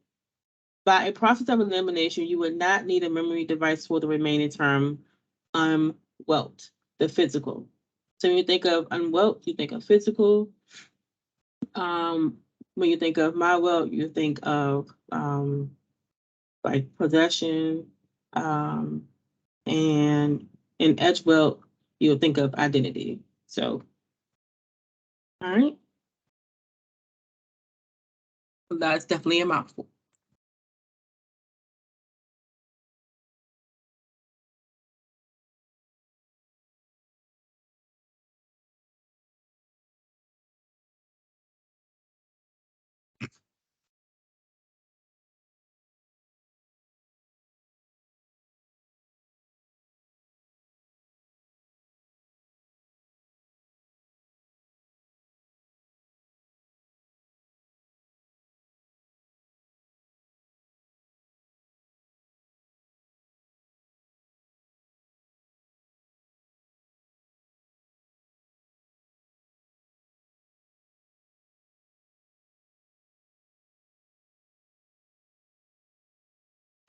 By a process of elimination, you would not need a memory device for the remaining term unwelt, the physical. So when you think of unwelt, you think of physical. When you think of my welt, you think of like possession. Um, and in Edgewell, you'll think of identity. So, all right, that's definitely a mouthful.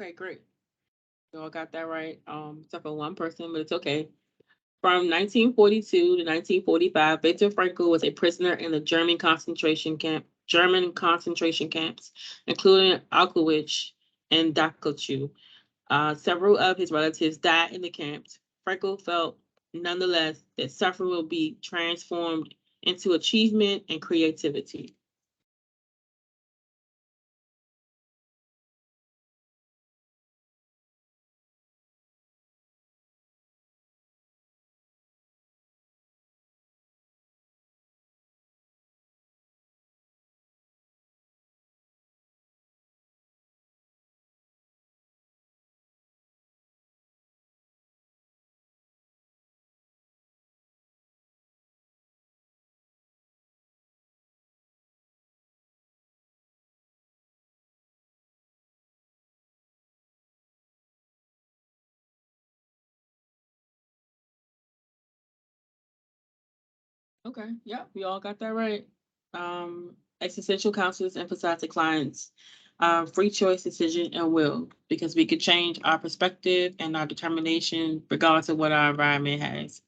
Okay, great. You all got that right. Except for one person, but it's okay. From 1942 to 1945, Viktor Frankl was a prisoner in the German concentration camps, including Auschwitz and Dachau. Several of his relatives died in the camps. Frankl felt, nonetheless, that suffering will be transformed into achievement and creativity. Okay, yeah, we all got that right. Existential counselors emphasize the client's free choice, decision, and will because we could change our perspective and our determination regardless of what our environment has.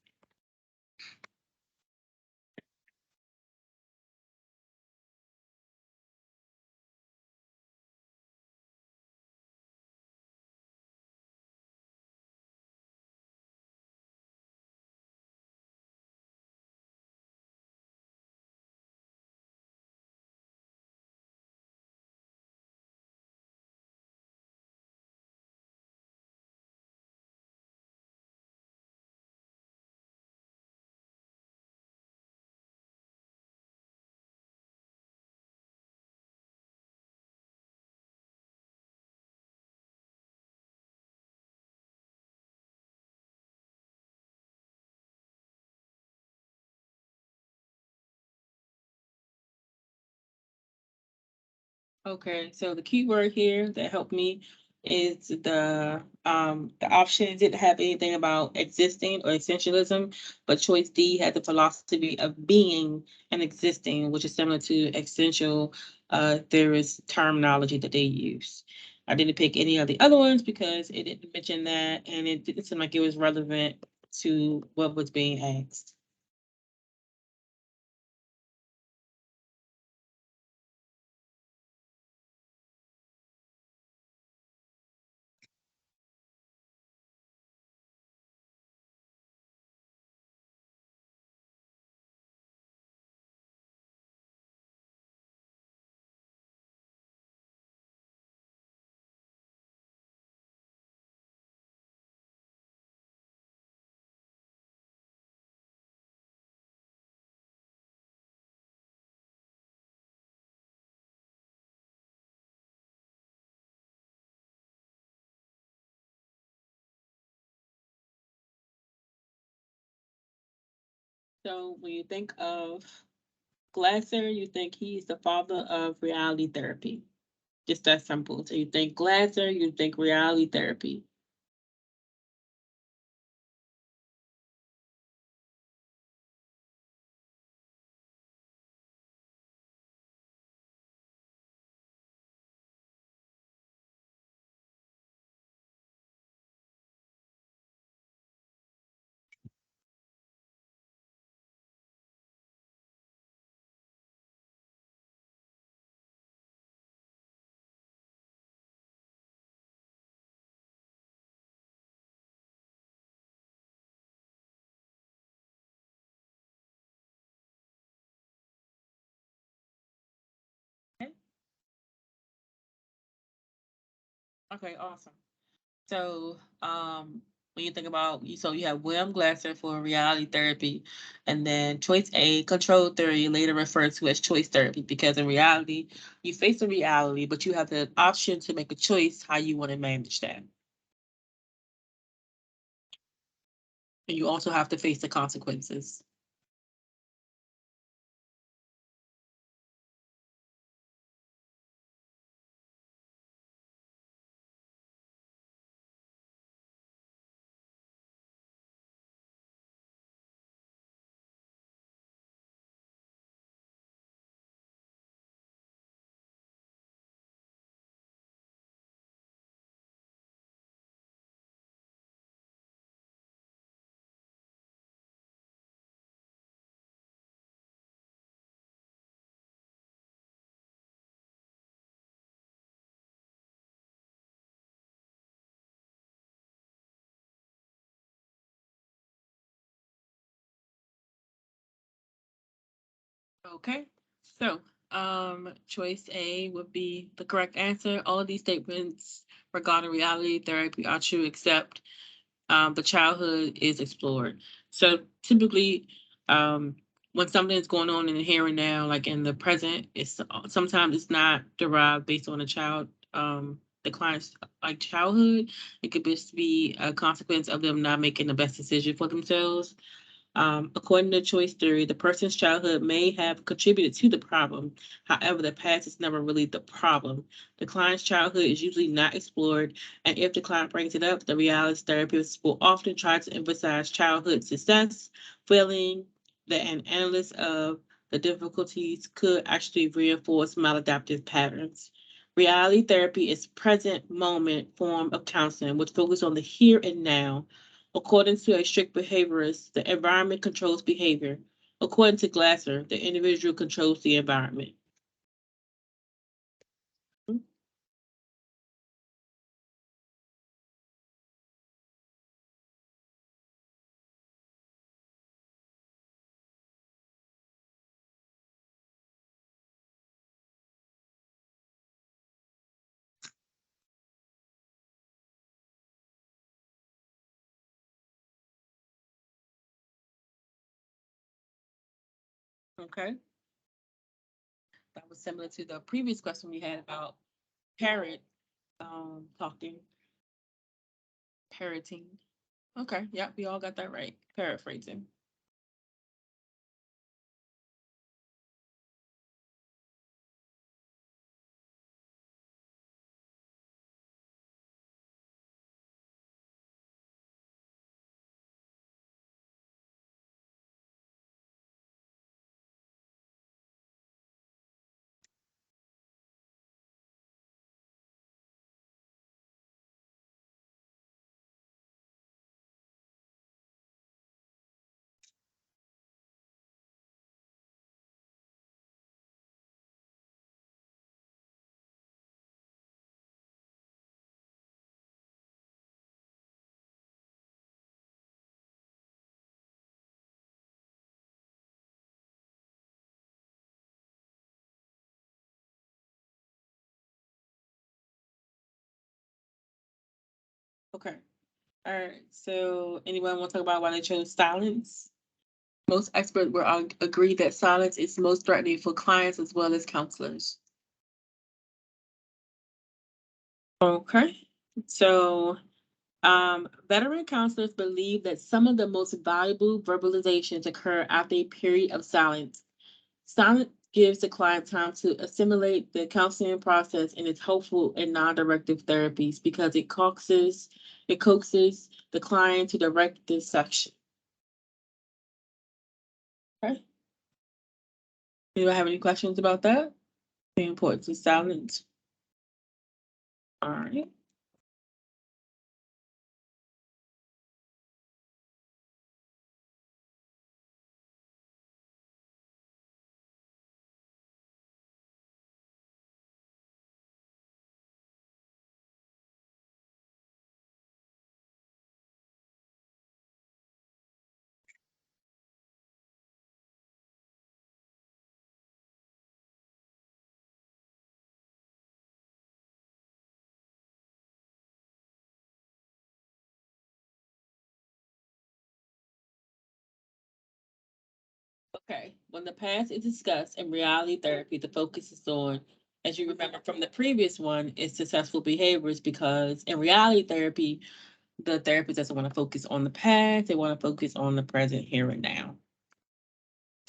Okay, so the key word here that helped me is the option didn't have anything about existing or essentialism, but choice D had the philosophy of being and existing, which is similar to essential theorist terminology that they use. I didn't pick any of the other ones because it didn't mention that and it didn't seem like it was relevant to what was being asked. So when you think of Glasser, you think he's the father of reality therapy. Just that simple. So you think Glasser, you think reality therapy. Okay. Okay, awesome. So when you think about so you have William Glasser for reality therapy, and then choice A, control theory, later referred to as choice therapy, because in reality, you face a reality, but you have the option to make a choice how you want to manage that. And you also have to face the consequences. Okay. So, choice A would be the correct answer. All of these statements regarding reality therapy are true, except the childhood is explored. So typically, um, when something is going on in the here and now, like in the present, it's sometimes it's not derived based on a child, the client's like childhood. It could just be a consequence of them not making the best decision for themselves. According to choice theory, the person's childhood may have contributed to the problem. However, the past is never really the problem. The client's childhood is usually not explored, and if the client brings it up, the reality therapist will often try to emphasize childhood success, feeling that an analyst of the difficulties could actually reinforce maladaptive patterns. Reality therapy is present moment form of counseling, which focuses on the here and now. According to a strict behaviorist, the environment controls behavior. According to Glasser, the individual controls the environment. Okay. That was similar to the previous question we had about parent talking, parroting. Okay, yeah, we all got that right. Paraphrasing. Okay. All right. So, anyone want to talk about why they chose silence? Most experts will agree that silence is most threatening for clients as well as counselors. Okay. So, veteran counselors believe that some of the most valuable verbalizations occur after a period of silence. Silence gives the client time to assimilate the counseling process and is helpful in non-directive therapies because it coaxes the client to direct this section. Okay. Anybody have any questions about that? The importance of silence. All right. Okay. When the past is discussed in reality therapy, the focus is on, as you remember from the previous one, is successful behaviors because in reality therapy, the therapist doesn't want to focus on the past, they want to focus on the present here and now.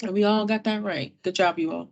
And we all got that right. Good job, you all.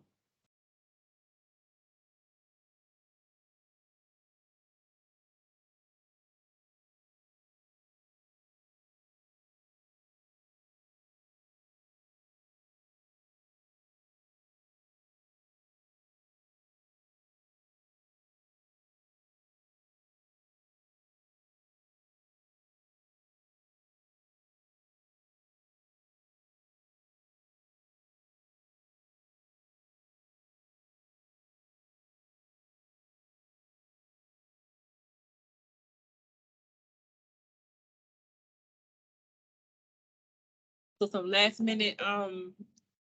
So some last minute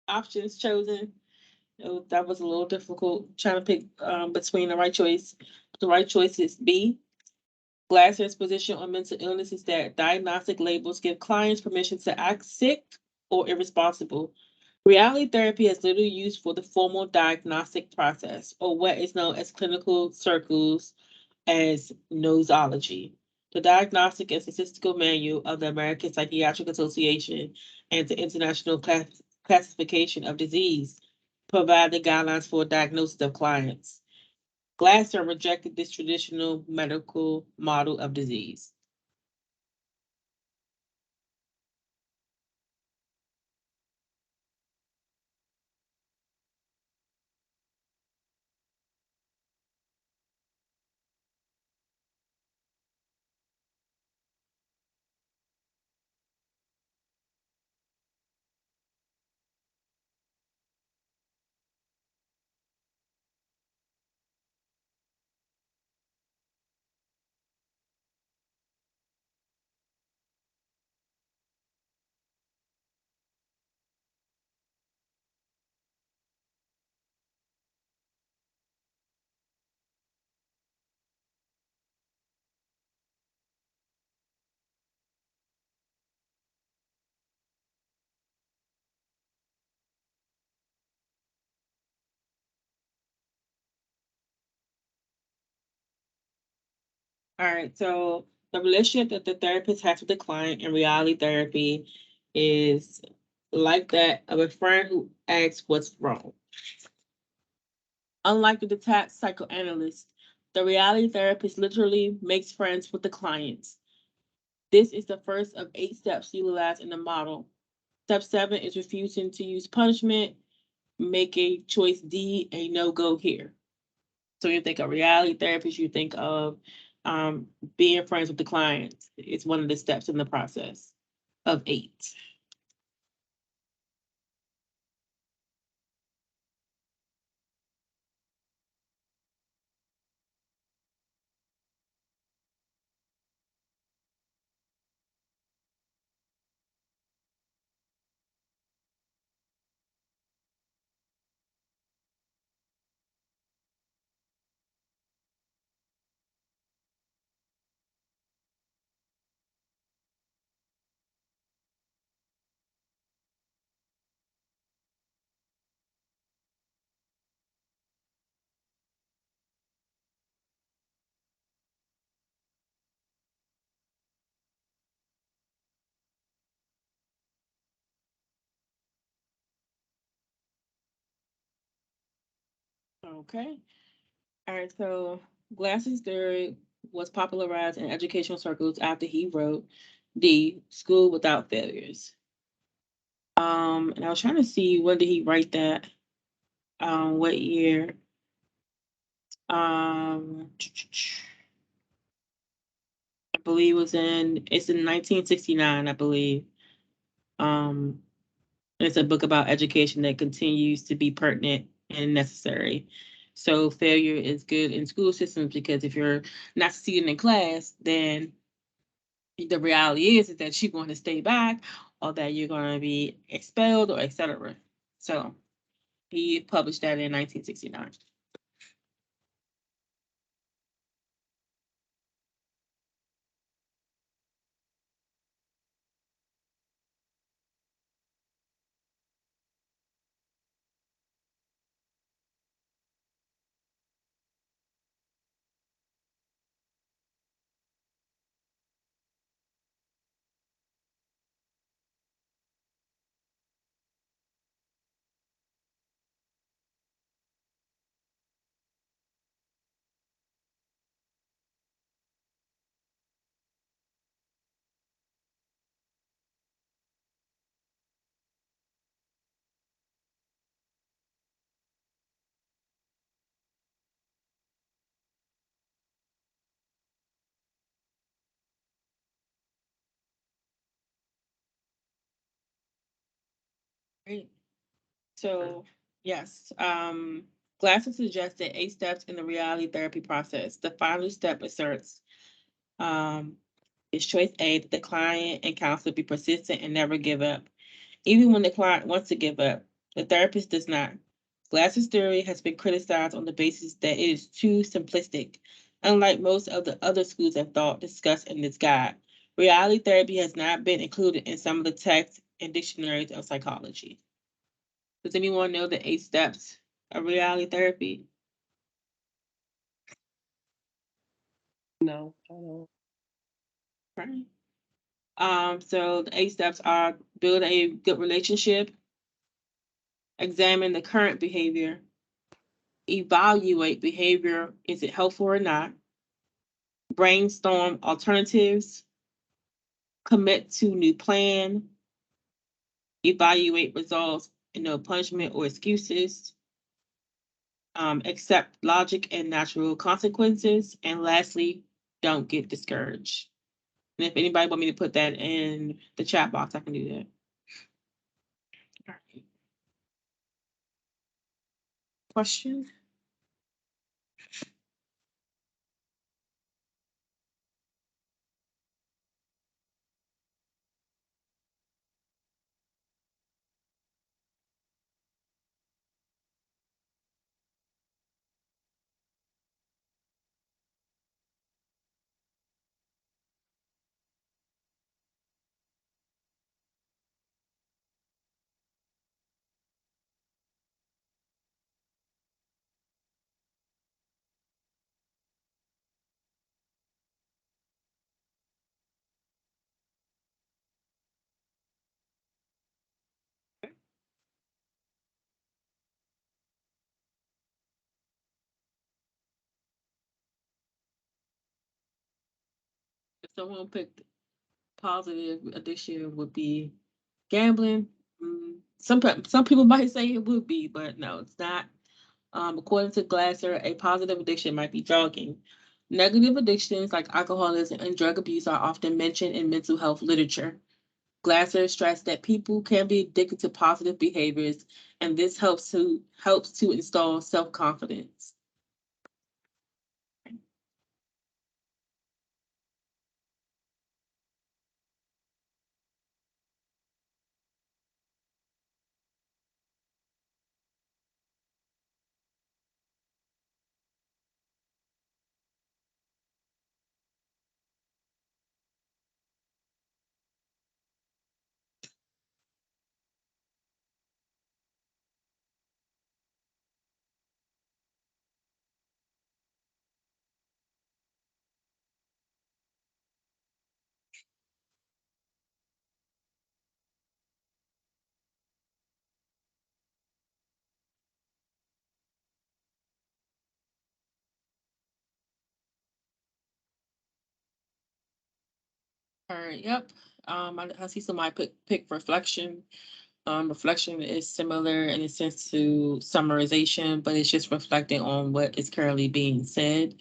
options chosen. That was a little difficult trying to pick between the right choice. The right choice is B. Glasser's position on mental illness is that diagnostic labels give clients permission to act sick or irresponsible. Reality therapy has little use for the formal diagnostic process, or what is known as clinical circles as nosology. The Diagnostic and Statistical Manual of the American Psychiatric Association and the International Classification of Disease provide the guidelines for diagnosis of clients. Glasser rejected this traditional medical model of disease. All right, so the relationship that the therapist has with the client in reality therapy is like that of a friend who asks what's wrong. Unlike the detached psychoanalyst, the reality therapist literally makes friends with the clients. This is the first of 8 steps utilized in the model. Step 7 is refusing to use punishment, make a choice D, a no go here. So you think of reality therapist, you think of um, being friends with the client. It's one of the steps in the process of 8. Okay. All right. So Glass's theory was popularized in educational circles after he wrote the School Without Failures. And I was trying to see when did he write that? What year? Um, I believe it's in 1969, I believe. Um, it's a book about education that continues to be pertinent and necessary. So failure is good in school systems because if you're not succeeding in class, then the reality is that you're going to stay back or that you're going to be expelled or etc. So he published that in 1969. Great. So yes, Glasser suggested 8 steps in the reality therapy process. The final step asserts um, is choice A, that the client and counselor be persistent and never give up. Even when the client wants to give up, the therapist does not. Glasser's theory has been criticized on the basis that it is too simplistic. Unlike most of the other schools of thought discussed in this guide, reality therapy has not been included in some of the texts and dictionaries of psychology. Does anyone know the 8 steps of reality therapy? No, I don't. Right. So the 8 steps are build a good relationship, examine the current behavior, evaluate behavior, is it helpful or not, brainstorm alternatives, commit to new plan, evaluate results and no punishment or excuses, accept logic and natural consequences, and lastly, don't get discouraged. And if anybody want me to put that in the chat box, I can do that. All right. Question? If someone picked positive addiction would be gambling. Some people might say it would be, but no, it's not. According to Glasser, a positive addiction might be jogging. Negative addictions like alcoholism and drug abuse are often mentioned in mental health literature. Glasser stressed that people can be addicted to positive behaviors, and this helps to install self-confidence. All right, yep. I see somebody pick reflection. Reflection is similar in a sense to summarization, but it's just reflecting on what is currently being said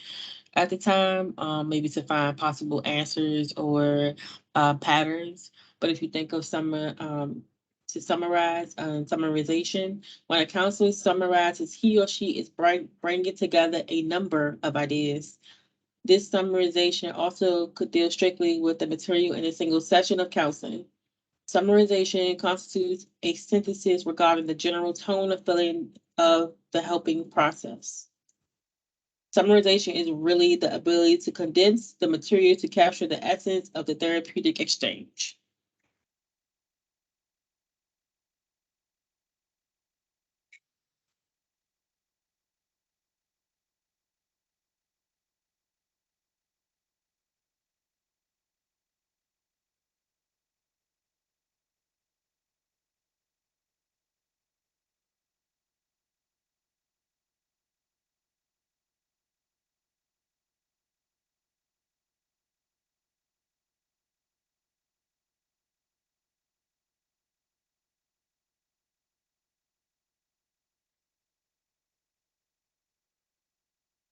at the time, maybe to find possible answers or patterns. But if you think of to summarize, summarization, when a counselor summarizes, he or she is bringing together a number of ideas. This summarization also could deal strictly with the material in a single session of counseling. Summarization constitutes a synthesis regarding the general tone of feeling of the helping process. Summarization is really the ability to condense the material to capture the essence of the therapeutic exchange.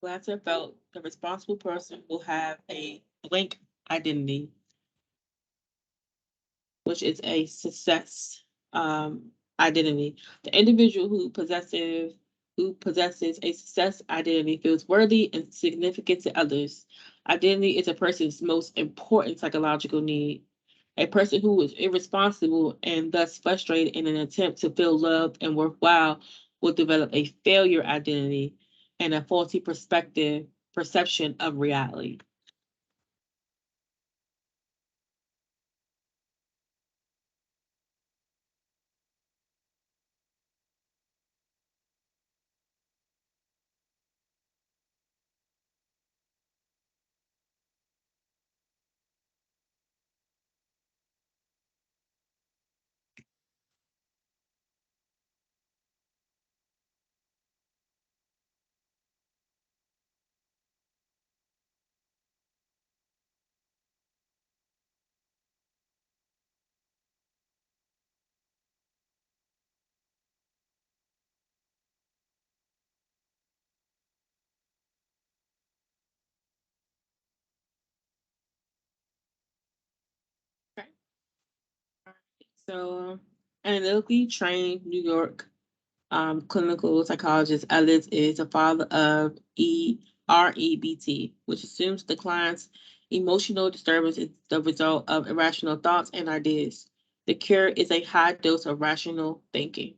Glasser felt the responsible person will have a blank identity, which is a success identity. The individual who possesses a success identity feels worthy and significant to others. Identity is a person's most important psychological need. A person who is irresponsible and thus frustrated in an attempt to feel loved and worthwhile will develop a failure identity and a faulty perception of reality. Okay. So, analytically trained New York clinical psychologist Ellis is a father of REBT, which assumes the client's emotional disturbance is the result of irrational thoughts and ideas. The cure is a high dose of rational thinking.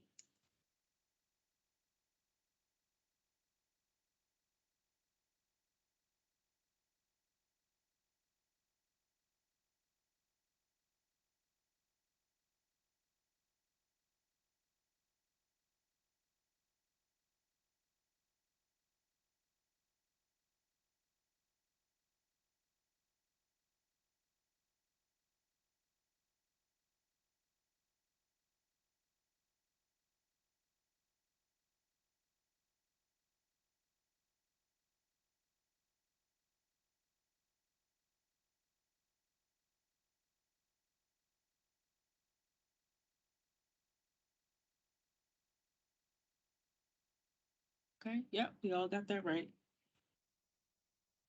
Okay, yep, we all got that right.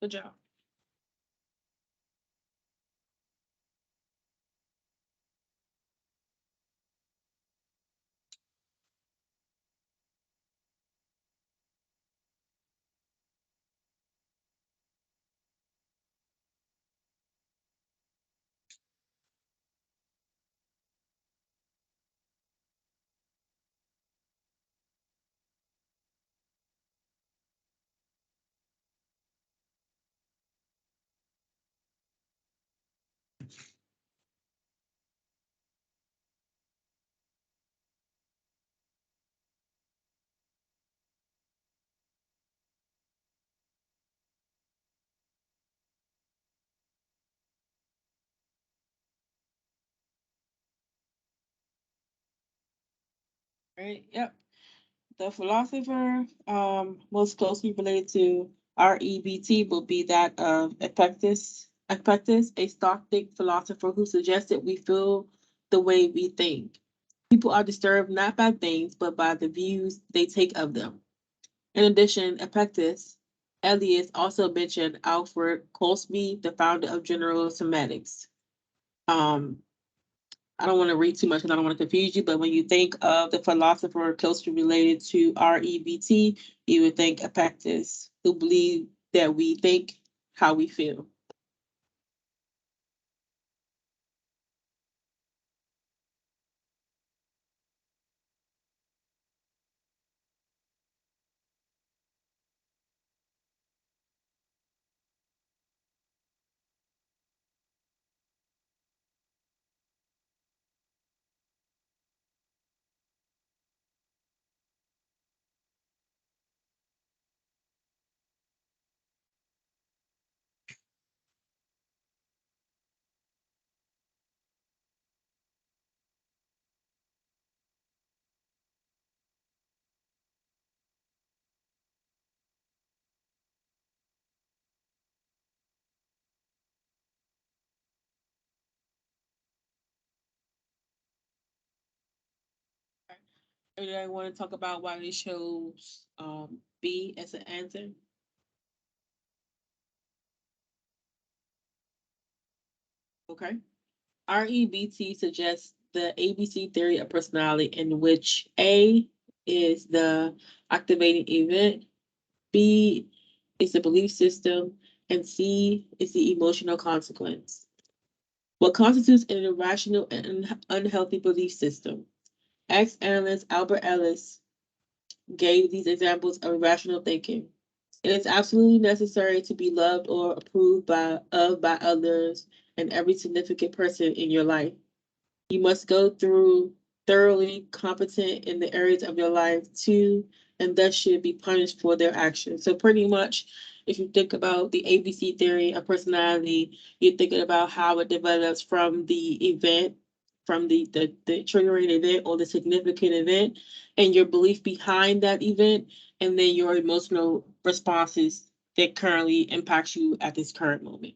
Good job. Right, yep. The philosopher most closely related to REBT will be that of Epictetus. Epictetus, a Stoic philosopher who suggested we feel the way we think. People are disturbed not by things, but by the views they take of them. In addition, Epictetus, Elias also mentioned Alfred Colsby, the founder of general semantics. Um, I don't want to read too much because I don't want to confuse you, but when you think of the philosopher closely related to REBT, you would think Epictetus, who believed that we think how we feel. And I want to talk about why they chose B as an answer. Okay. REBT suggests the ABC theory of personality, in which A is the activating event, B is the belief system, and C is the emotional consequence. What constitutes an irrational and unhealthy belief system? Ex analyst Albert Ellis gave these examples of irrational thinking. It is absolutely necessary to be loved or approved by others and every significant person in your life. You must go through thoroughly competent in the areas of your life too, and thus should be punished for their actions. So pretty much, if you think about the ABC theory of personality, you're thinking about how it develops from the event, from the triggering event or the significant event, and your belief behind that event, and then your emotional responses that currently impacts you at this current moment.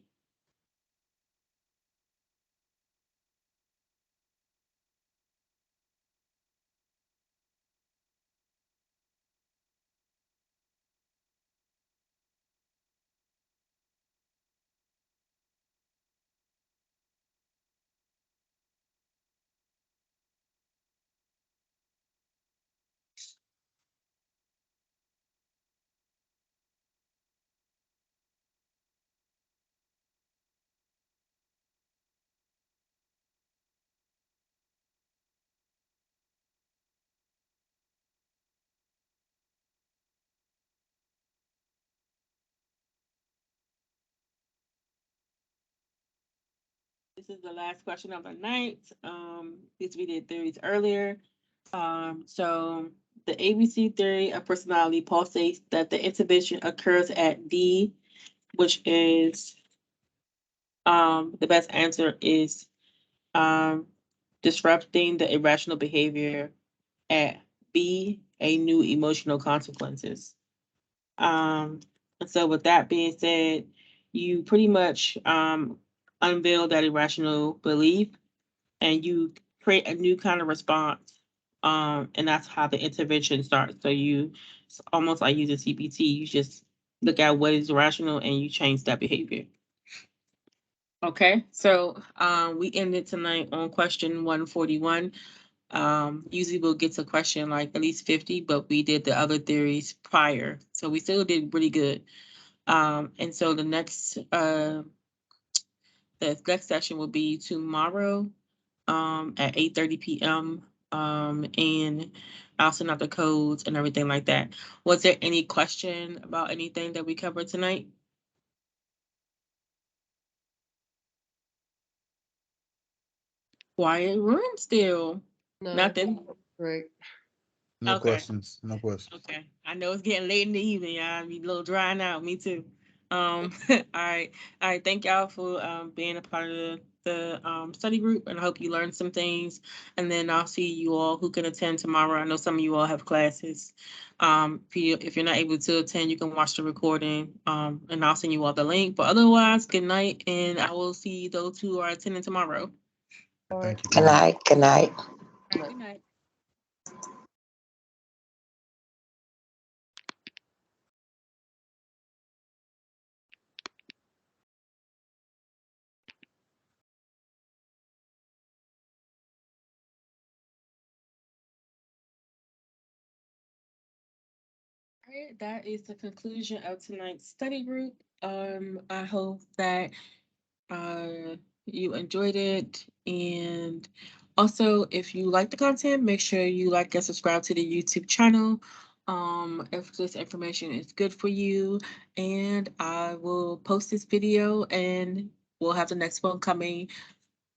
This is the last question of the night. Because we did theories earlier. So the ABC theory of personality postulates that the intervention occurs at D, which is the best answer is um disrupting the irrational behavior at B, a new emotional consequences. And so with that being said, you pretty much unveil that irrational belief and you create a new kind of response. And that's how the intervention starts. So it's almost like using CPT. You just look at what is rational and you change that behavior. Okay, so we ended tonight on question 141. Usually we'll get to question like at least 50, but we did the other theories prior. So we still did really good. And so the next session will be tomorrow at 8:30 p.m. And I'll send out the codes and everything like that. Was there any question about anything that we covered tonight? Quiet room still. No, Nothing. great. No Okay. questions. No questions. Okay. I know it's getting late in the evening. Y'all be a little drying out. Me too. All right. All right. Thank y'all for being a part of study group, and I hope you learned some things. And then I'll see you all who can attend tomorrow. I know some of you all have classes. If you're not able to attend, you can watch the recording. And I'll send you all the link. But otherwise, good night, and I will see those who are attending tomorrow. Thank you. Good night. Good night. All right, good night. All right, that is the conclusion of tonight's study group. I hope that you enjoyed it, and also if you like the content, make sure you like and subscribe to the YouTube channel. If this information is good for you, and I will post this video, and we'll have the next one coming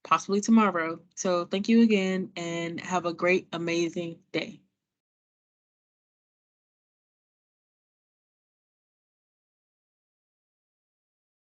possibly tomorrow. So thank you again, and have a great, amazing day.